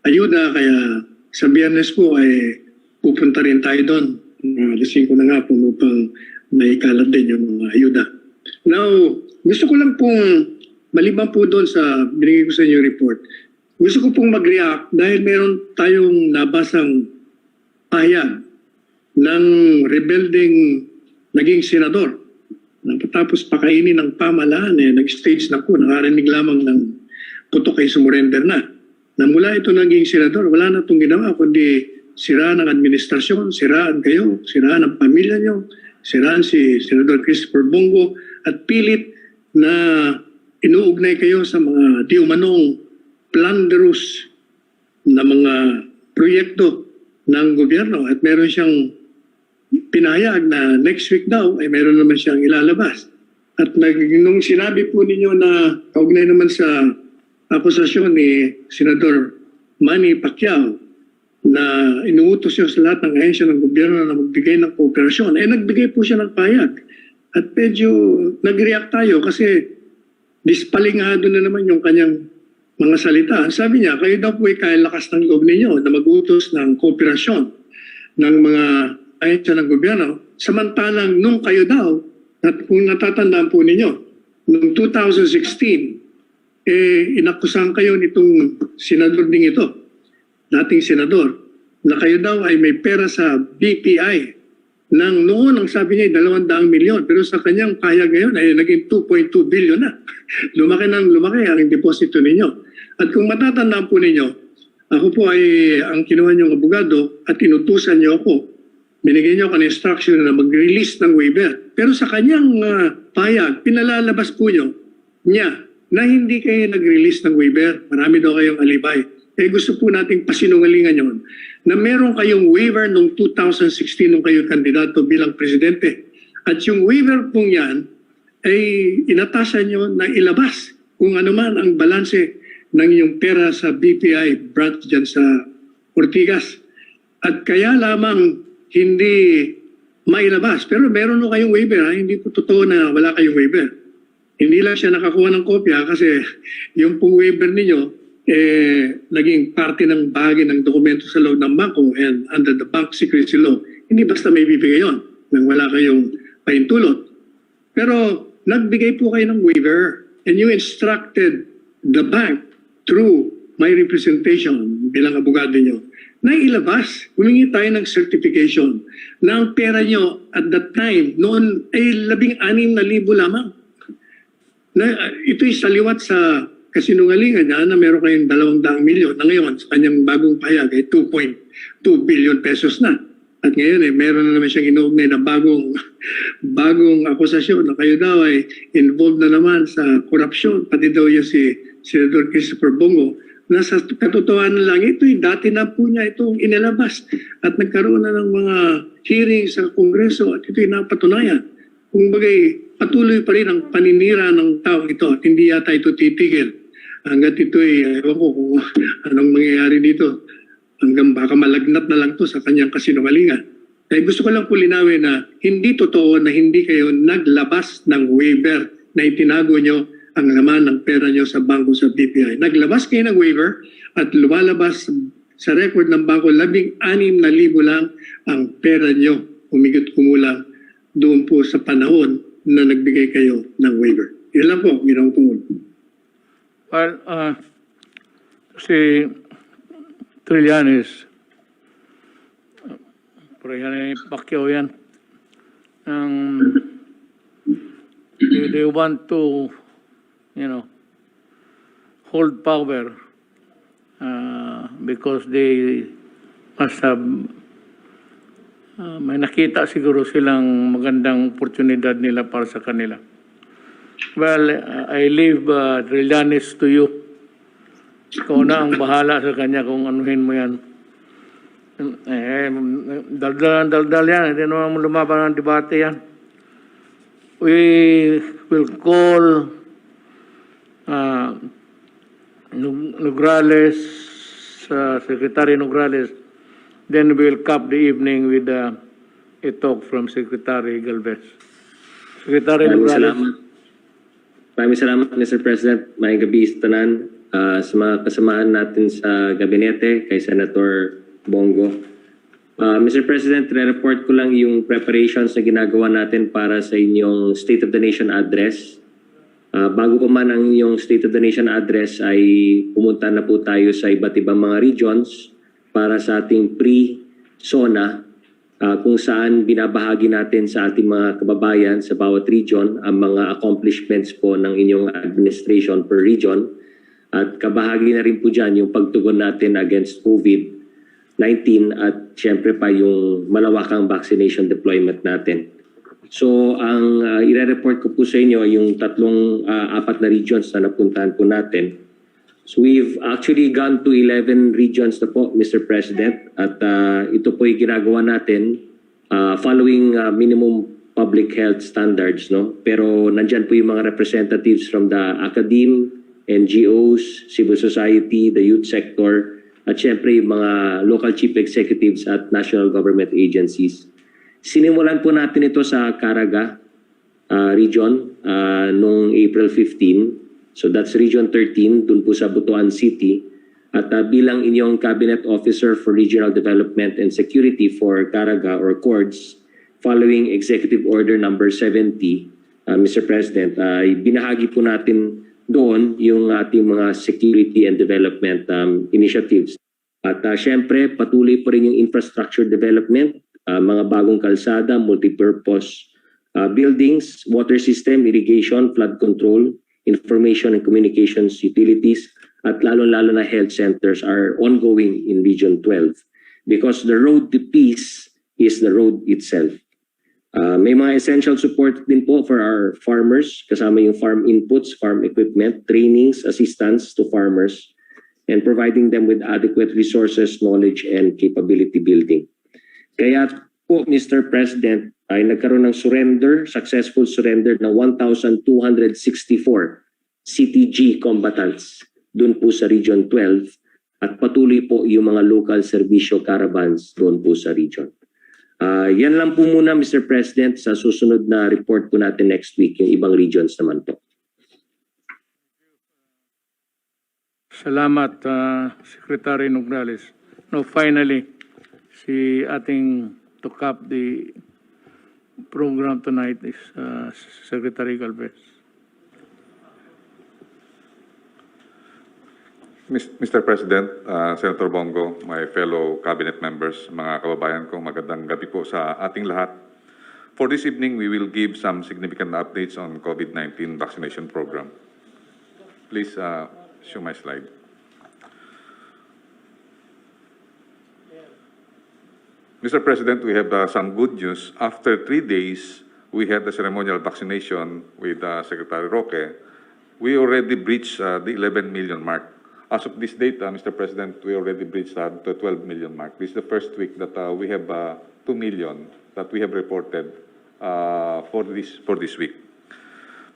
S7: ayuda, kaya sa Biyernes po ay pupunta rin tayo doon. Alas 5 na nga po upang may kalat din yung mga ayuda. Now, gusto ko lang pong, maliban po doon sa binigay ko sa inyo report, gusto ko pong mag-react dahil meron tayong nabasang pahayag ng rebelding naging senador. Tapos pakainin ng pamahalaan, nag-stage na po, nakarinig lamang ng putok ay sumurrender na. Na mula ito naging senador, wala na itong ginawa, kundi siraan ng administrasyon, siraan kayo, siraan ang pamilya nyo, siraan si Senador Christopher Bongo, at pilit na inuugnay kayo sa mga di umanong plunderous na mga proyekto ng gobyerno. At meron siyang pinahayag na next week daw ay meron naman siyang ilalabas. At nung sinabi po ninyo na kaugnay naman sa akusasyon ni Senador Manny Pacquiao na inuutos siya sa lahat ng ahensya ng gobyerno na magbigay ng kooperasyon, nagbigay po siya ng pahayag. At medyo nag-react tayo kasi dispalingado na naman yung kanyang mga salita. Sabi niya, kayo daw po ay kaya lakas ng loob ninyo na mag-utos ng kooperasyon ng mga ahensya ng gobyerno. Samantalang nung kayo daw, at kung natatandaan po ninyo, noong 2016, inakusahan kayo nitong senador ding ito, dating senador, na kayo daw ay may pera sa BPI ng noon, ang sabi niya ay 200 milyon, pero sa kanyang pahayag ngayon ay naging 2.2 billion na. Lumaki ang deposito ninyo. At kung matatandaan po ninyo, ako po ay ang kinuha niyong abogado at inutusan niyo ako. Binigyan niyo ako ng instruction na mag-release ng waiver. Pero sa kanyang pahayag, pinalalabas po niya na hindi kayo nag-release ng waiver. Marami daw kayong alibay. Gusto po nating pasinungalingan yon na meron kayong waiver noong 2016 nung kayo kandidato bilang presidente. At yung waiver pong yan ay inatasan nyo na ilabas kung ano man ang balanse ng inyong pera sa BPI branch dyan sa Ortigas. At kaya lamang hindi mailabas. Pero meron no kayong waiver. Hindi po totoo na wala kayong waiver. Hindi lang siya nakakuha ng kopya kasi yung pong waiver ninyo naging parte ng bahagi ng dokumento sa loob ng bangko and under the bank secrecy law. Hindi basta may bibigay yun nang wala kayong pahintulot. Pero nagbigay po kayo ng waiver and you instructed the bank through my representation bilang abogado nyo na ilabas, humingi tayo ng certification na ang pera nyo at that time noon ay 16,000 lamang. Ito'y saliwat sa kasinungalingan niya na meron kayong 200 milyon na ngayon sa kanyang bagong pahayag ay 2.2 billion pesos na. At ngayon meron na naman siyang inuugnay na bagong akusasyon na kayo daw ay involved na naman sa korupsyon. Pati daw yung si Senador Christopher Bongo. Nasa katotohanan lang, ito'y dati na po niya itong inilabas at nagkaroon na ng mga hearings sa Kongreso at ito'y napatunayan. Kung bagay, patuloy pa rin ang paninira ng taong ito at hindi yata ito titigil. Hanggat ito'y, ewan ko kung anong mangyayari dito. Hanggang baka malagnat na lang to sa kanyang kasinungalingan. Kaya gusto ko lang po linawin na hindi totoo na hindi kayo naglabas ng waiver na itinago nyo ang laman ng pera nyo sa bangko sa BPI. Naglabas kayo ng waiver at lumalabas sa record ng bangko 16,000 lang ang pera nyo humigit kumulang doon po sa panahon na nagbigay kayo ng waiver. Yan lang po, Ginoong Pangulo.
S1: Well, si Trillanes, Pacquiao yan, they want to, hold power because they must have, may nakita siguro silang magandang oportunidad nila para sa kanila. Well, I leave Trillanes to you. Ikaw na ang bahala sa kanya kung anuhin mo yan. Daldal yan. Hindi naman lumaban ng debate yan. we will call Nograles, Secretary Nograles. Then we'll cap the evening with a talk from Secretary Galvez. Secretary Nograles.
S8: Maraming salamat, Mr. President. Maayong gabi sa tanan, sa mga kasamahan natin sa gabinete, kay Senator Bongo. Mr. President, re-report ko lang yung preparations na ginagawa natin para sa inyong State of the Nation address. Bago pa man ang inyong State of the Nation address ay pumunta na po tayo sa iba't ibang mga regions para sa ating pre-SONA, kung saan binabahagi natin sa ating mga kababayan sa bawat region ang mga accomplishments po ng inyong administration per region. At kabahagi na rin po dyan yung pagtugon natin against COVID-19 at syempre pa yung malawakang vaccination deployment natin. So ang ire-report ko po sa inyo yung apat na regions na napuntahan po natin. So we've actually gone to 11 regions na po, Mr. President, at ito po yung ginagawa natin following minimum public health standards, no? Pero nandyan po yung mga representatives from the academe, NGOs, civil society, the youth sector, at syempre yung mga local chief executives at national government agencies. Sinimulan po natin ito sa Caraga region noong April 15. So that's Region 13, dun po sa Butuan City. At bilang inyong Cabinet Officer for Regional Development and Security for Caraga or CORDS, following Executive Order number 70, Mr. President, binahagi po natin doon yung ating mga security and development initiatives. At syempre, patuloy po rin yung infrastructure development, mga bagong kalsada, multipurpose buildings, water system, irrigation, flood control, information and communications utilities, at lalo-lalo na health centers are ongoing in Region 12 because the road to peace is the road itself. May mga essential support din po for our farmers, kasama yung farm inputs, farm equipment, trainings, assistance to farmers, and providing them with adequate resources, knowledge, and capability building. Kaya po, Mr. President, ay nagkaroon ng successful surrender ng 1,264 CTG combatants doon po sa Region 12 at patuloy po yung mga local servisyo caravans doon po sa region. Yan lang po muna, Mr. President. Sa susunod na report po natin next week, yung ibang regions naman po.
S1: Salamat, Secretary Nograles. No, finally, si ating to cap the program tonight is Secretary Galvez.
S9: Mr. President, Senator Bongo, my fellow cabinet members, mga kababayan ko, magandang gabi po sa ating lahat. For this evening, we will give some significant updates on COVID-19 vaccination program. Please show my slide. Mr. President, we have some good news. After 3 days, we had the ceremonial vaccination with Secretary Roque. We already breached the 11 million mark. As of this date, Mr. President, we already breached the 12 million mark. This is the first week that we have 2 million that we have reported for this week.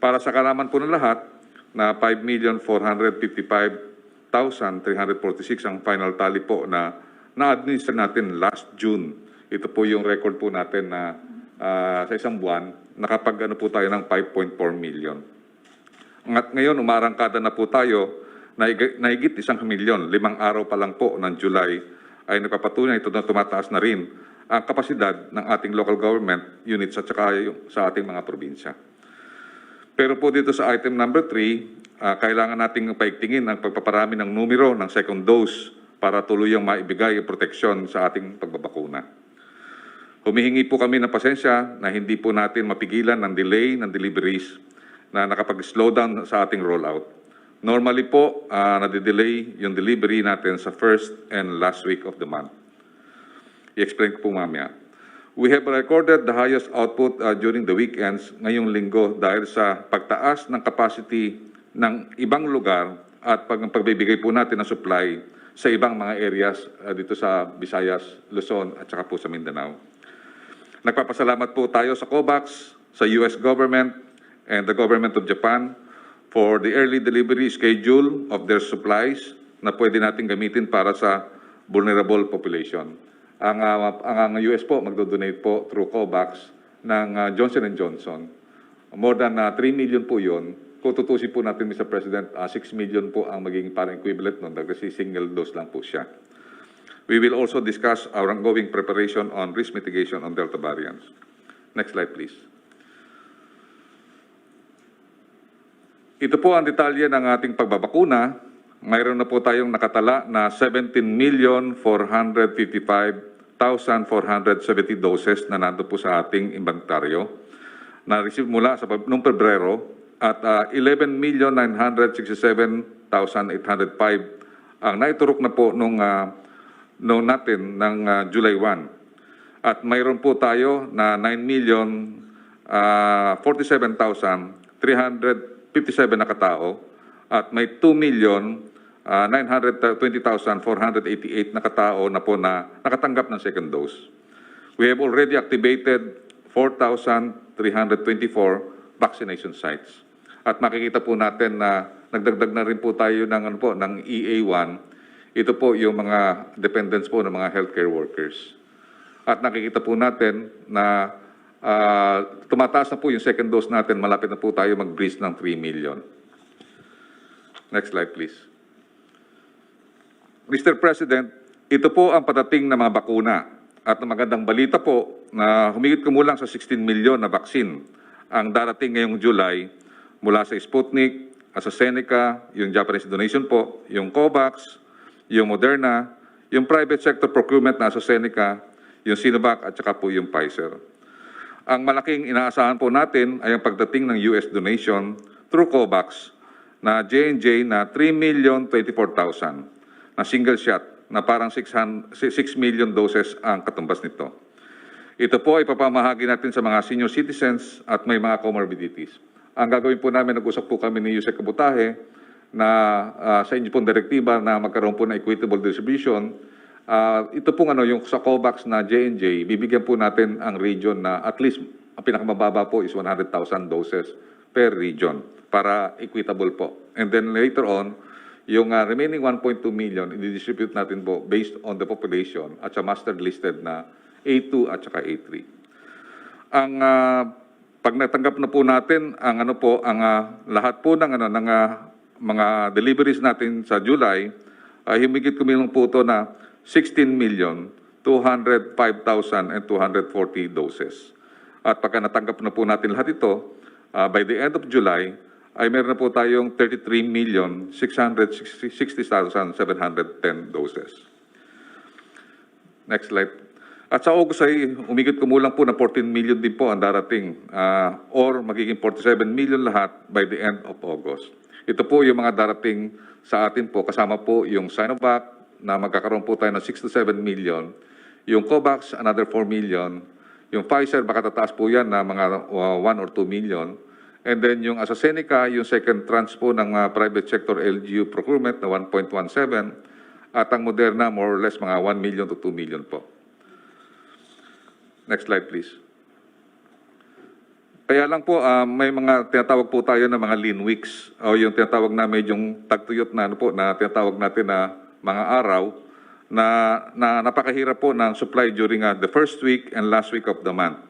S9: Para sa kalaman po ng lahat, na 5,455,346 ang final tally po na-administer natin last June. Ito po yung record po natin na sa isang buwan, nakapag-ano po tayo ng 5.4 million. At ngayon, umarangkada na po tayo na higit 1 milyon. 5 araw pa lang po ng July ay nagpapatunay ito na tumataas na rin ang kapasidad ng ating local government units at saka sa ating mga probinsya. Pero po dito sa item number 3, kailangan nating paigtingin ang pagpaparami ng numero ng second dose para tuluyang maibigay ang proteksyon sa ating pagbabakuna. Humihingi po kami ng pasensya na hindi po natin mapigilan ng delay ng deliveries na nakapag-slow down sa ating rollout. Normally po, nadidelay yung delivery natin sa first and last week of the month. I-explain ko po mamaya. We have recorded the highest output during the weekends ngayong linggo dahil sa pagtaas ng capacity ng ibang lugar at pagbibigay po natin ng supply sa ibang mga areas dito sa Visayas, Luzon at saka po sa Mindanao. Nagpapasalamat po tayo sa COVAX, sa US government and the government of Japan for the early delivery schedule of their supplies na pwede natin gamitin para sa vulnerable population. Ang US po magdo-donate po through COVAX ng Johnson & Johnson. More than 3 million po yun. Kung tutusin po natin, Mr. President, 6 million po ang magiging parang equivalent nun kasi single dose lang po siya. We will also discuss our ongoing preparation on risk mitigation on Delta variants. Next slide, please. Ito po ang detalye ng ating pagbabakuna. Mayroon na po tayong nakatala na 17,455,470 doses na nando po sa ating inventaryo. Na-receive mula sa noong Pebrero at 11,967,805 ang naiturok na po nung natin ng July 1. At mayroon po tayo na 9,047,357 na katao at may 2,920,488 na katao na po na nakatanggap ng second dose. We have already activated 4,324 vaccination sites. At makikita po natin na nagdagdag na rin po tayo ng, ng EA1. Ito po yung mga dependents po ng mga healthcare workers. At nakikita po natin na tumataas na po yung second dose natin, malapit na po tayo mag-breach ng 3 million. Next slide, please. Mr. President, ito po ang patating na mga bakuna. At ang magandang balita po na humigit kumulang sa 16 million na vaccine ang darating ngayong July mula sa Sputnik, AstraZeneca, yung Japanese donation po, yung COVAX, yung Moderna, yung private sector procurement na AstraZeneca, yung Sinovac at saka po yung Pfizer. Ang malaking inaasahan po natin ay ang pagdating ng US donation through COVAX na J&J na 3,024,000 na single shot na parang 6 million doses ang katumbas nito. Ito po ay papamahagi natin sa mga senior citizens at may mga comorbidities. Ang gagawin po namin, nag-usap po kami ni Yusek Kabutahe na sa inyo pong direktiba na magkaroon po ng equitable distribution. Ito pong yung sa COVAX na J&J, bibigyan po natin ang region na at least ang pinakamababa po is 100,000 doses per region para equitable po. And then later on, yung remaining 1.2 million, i-distribute natin po based on the population at sa master listed na A2 at saka A3. Ang pag natanggap na po natin ang lahat po ng mga deliveries natin sa July, ay humigit kumilong po ito na 16,205,240 doses. At pagka natanggap na po natin lahat ito, by the end of July, ay meron na po tayong 33,660,710 doses. Next slide. At sa August ay umigit kumulang po na 14 million din po ang darating or magiging 47 million lahat by the end of August. Ito po yung mga darating sa atin po, kasama po yung Sinovac, na magkakaroon po tayo ng 6 to 7 million. Yung COVAX, another 4 million. Yung Pfizer, baka tataas po yan na mga 1 or 2 million. And then yung AstraZeneca, yung second tranche po ng private sector LGU procurement na 1.17. At ang Moderna, more or less mga 1 million to 2 million po. Next slide, please. Kaya lang po, may mga tinatawag po tayo na mga lean weeks o yung tinatawag na medyong tagtuyot na, na tinatawag natin na mga araw na napakahirap po ng supply during the first week and last week of the month.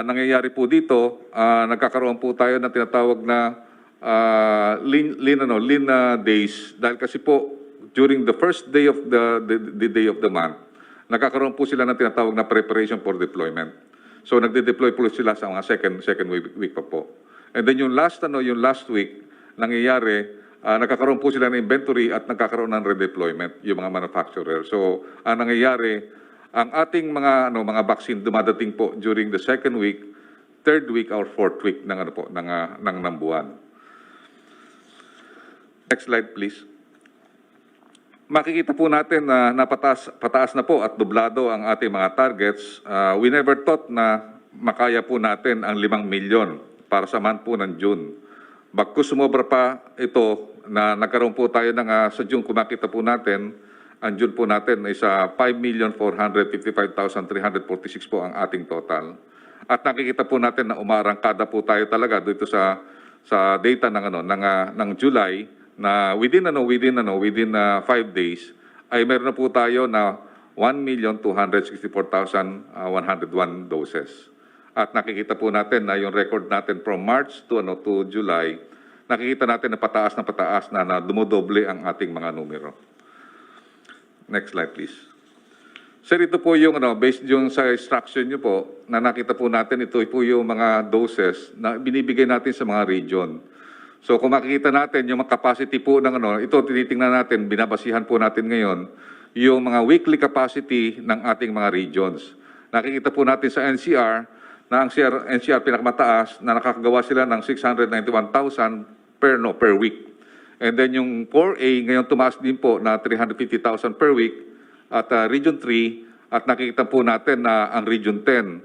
S9: Nangyayari po dito, nagkakaroon po tayo ng tinatawag na lean days dahil kasi po during the first day of the day of the month, nagkakaroon po sila ng tinatawag na preparation for deployment. So nagde-deploy po sila sa mga second week pa po. And then yung last week nangyayari, nagkakaroon po sila ng inventory at nagkakaroon ng redeployment yung mga manufacturer. So, ang nangyayari, ang ating mga vaccine dumadating po during the second week, third week or fourth week ng buwan. Next slide, please. Makikita po natin na pataas na po at dublado ang ating mga targets. We never thought na makaya po natin ang 5 milyon para sa month po ng June. Bagkus sumobra pa ito na nagkaroon po tayo sa June, kumakita po natin, ang June po natin ay sa 5,455,346 po ang ating total. At nakikita po natin na umarangkada po tayo talaga dito sa data ng July na within 5 days ay meron na po tayo na 1,264,101 doses. At nakikita po natin na yung record natin from March to July, nakikita natin na pataas na dumodoble ang ating mga numero. Next slide please. Sir, ito po yung based yung sa instruction nyo po, na nakita po natin, ito po yung mga doses na binibigay natin sa mga region. So kung makikita natin yung capacity po ng ito tinitingnan natin, binabasihan po natin ngayon, yung mga weekly capacity ng ating mga regions. Nakikita po natin sa NCR, na ang NCR pinakamataas, na nakakagawa sila ng 691,000 per week. And then yung 4A, ngayon tumaas din po na 350,000 per week, at Region 3, at nakikita po natin na ang Region 10,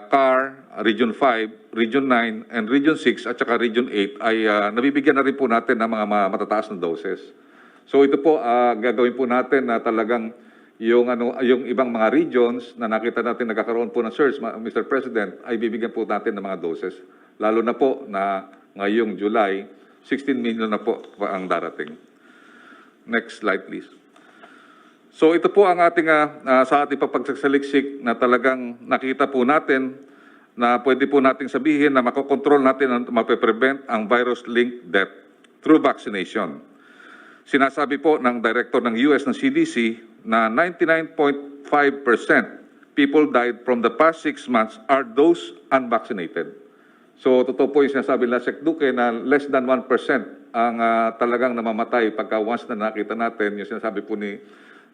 S9: CAR, Region 5, Region 9, and Region 6, at saka Region 8 ay nabibigyan na rin po natin ng mga matataas na doses. So ito po, gagawin po natin na talagang yung ibang mga regions na nakita natin nagkakaroon po ng surge, Mr. President, ay bibigyan po natin ng mga doses. Lalo na po na ngayong July, 16 million na po ang darating. Next slide, please. So ito po ang ating sa ating papagsaliksik na talagang nakita po natin na pwede po nating sabihin na makokontrol natin at mape-prevent ang virus-linked death through vaccination. Sinasabi po ng director ng US ng CDC na 99.5% people died from the past 6 months are those unvaccinated. So totoo po yung sinasabi na Sec Duque na less than 1% ang talagang namamatay pagka once na nakita natin yung sinasabi po ni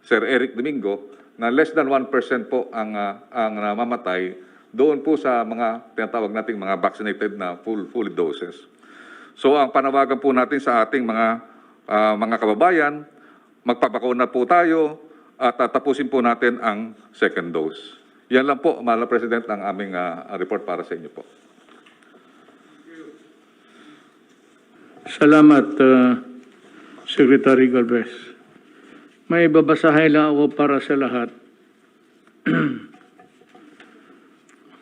S9: Sir Eric Domingo na less than 1% po ang namamatay doon po sa mga tinatawag nating mga vaccinated na full doses. So ang panawagan po natin sa ating mga kababayan, magpabakuna po tayo at tapusin po natin ang second dose. Yan lang po, Mahal na President, ang aming report para sa inyo po.
S1: Salamat, Secretary Galvez. May babasahin lang ako para sa lahat.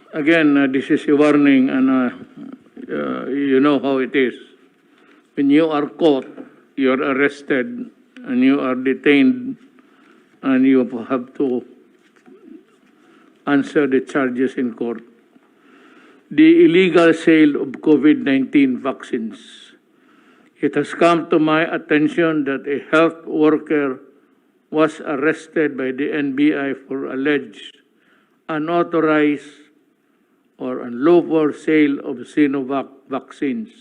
S1: Again, this is a warning and you know how it is. When you are caught, you are arrested and you are detained and you have to answer the charges in court. The illegal sale of COVID-19 vaccines. It has come to my attention that a health worker was arrested by the NBI for alleged unauthorized or unlawful sale of Sinovac vaccines.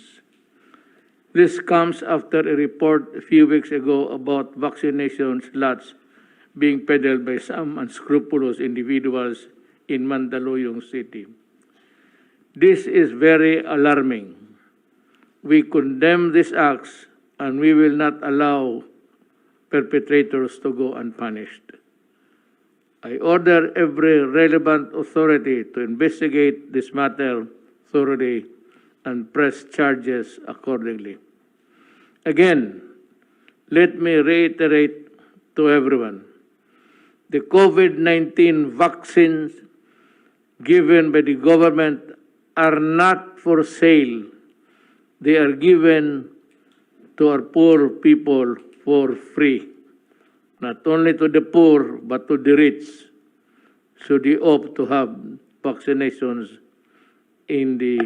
S1: This comes after a report a few weeks ago about vaccination slots being peddled by some unscrupulous individuals in Mandaluyong City. This is very alarming. We condemn these acts and we will not allow perpetrators to go unpunished. I order every relevant authority to investigate this matter thoroughly and press charges accordingly. Again, let me reiterate to everyone, the COVID-19 vaccines given by the government are not for sale. They are given to our poor people for free. Not only to the poor, but to the rich, should they opt to have vaccinations in the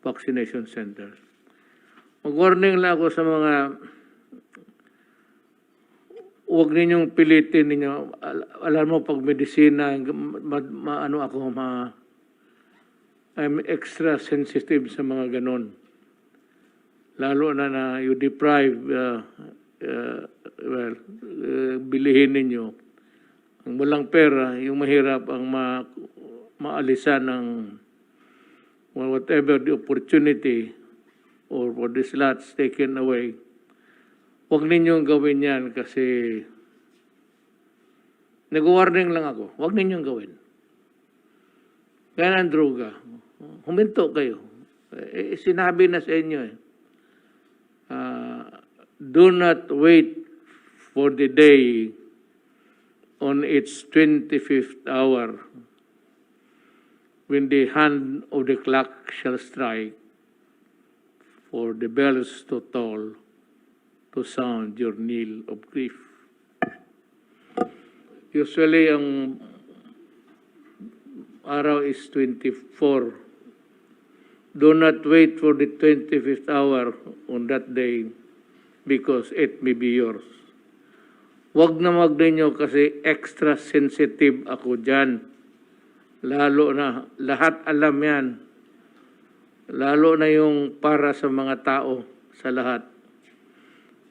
S1: vaccination centers. Mag-warning lang ako sa mga huwag ninyong pilitin ninyo. Alam mo, pag medisina, I'm extra sensitive sa mga ganon. Lalo na you deprive, bilihin ninyo. Ang walang pera, yung mahirap ang maalisan ng whatever the opportunity or for the slots taken away. Huwag ninyong gawin yan kasi nag-warning lang ako. Huwag ninyong gawin. Kaya ang droga. Huminto kayo. Sinabi na sa inyo do not wait for the day on its 25th hour when the hand of the clock shall strike, for the bells to toll, to sound your knell of grief. Usually, ang araw is 24. Do not wait for the 25th hour on that day because it may be yours. Wag na wag ninyo kasi extra sensitive ako dyan. Lalo na, lahat alam yan. Lalo na yung para sa mga tao, sa lahat.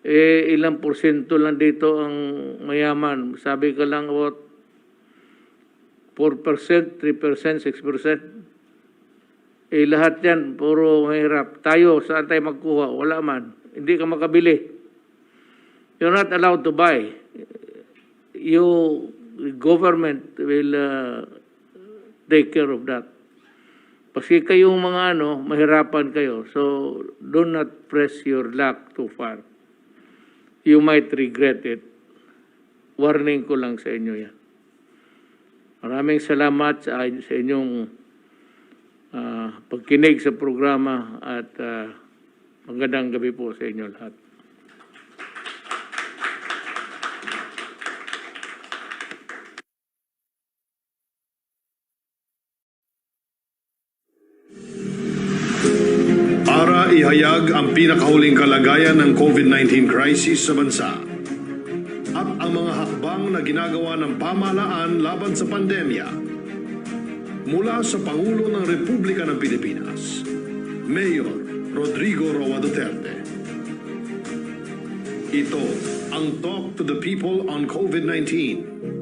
S1: Ilang porsyento lang dito ang mayaman. Sabi ka lang about 4%, 3%, 6%. Lahat yan, puro mahirap. Tayo, saan tayo magkuha? Wala man. Hindi ka makabili. You're not allowed to buy. Government will take care of that. Kasi kayong mga mahirapan kayo. So, do not press your luck too far. You might regret it. Warning ko lang sa inyo yan. Maraming salamat sa inyong pagkinig sa programa at magandang gabi po sa inyo lahat.
S10: Para ihayag ang pinakahuling kalagayan ng COVID-19 crisis sa bansa at ang mga hakbang na ginagawa ng pamahalaan laban sa pandemya. Mula sa Pangulo ng Republika ng Pilipinas, Mayor Rodrigo Duterte. Ito ang Talk to the People on COVID-19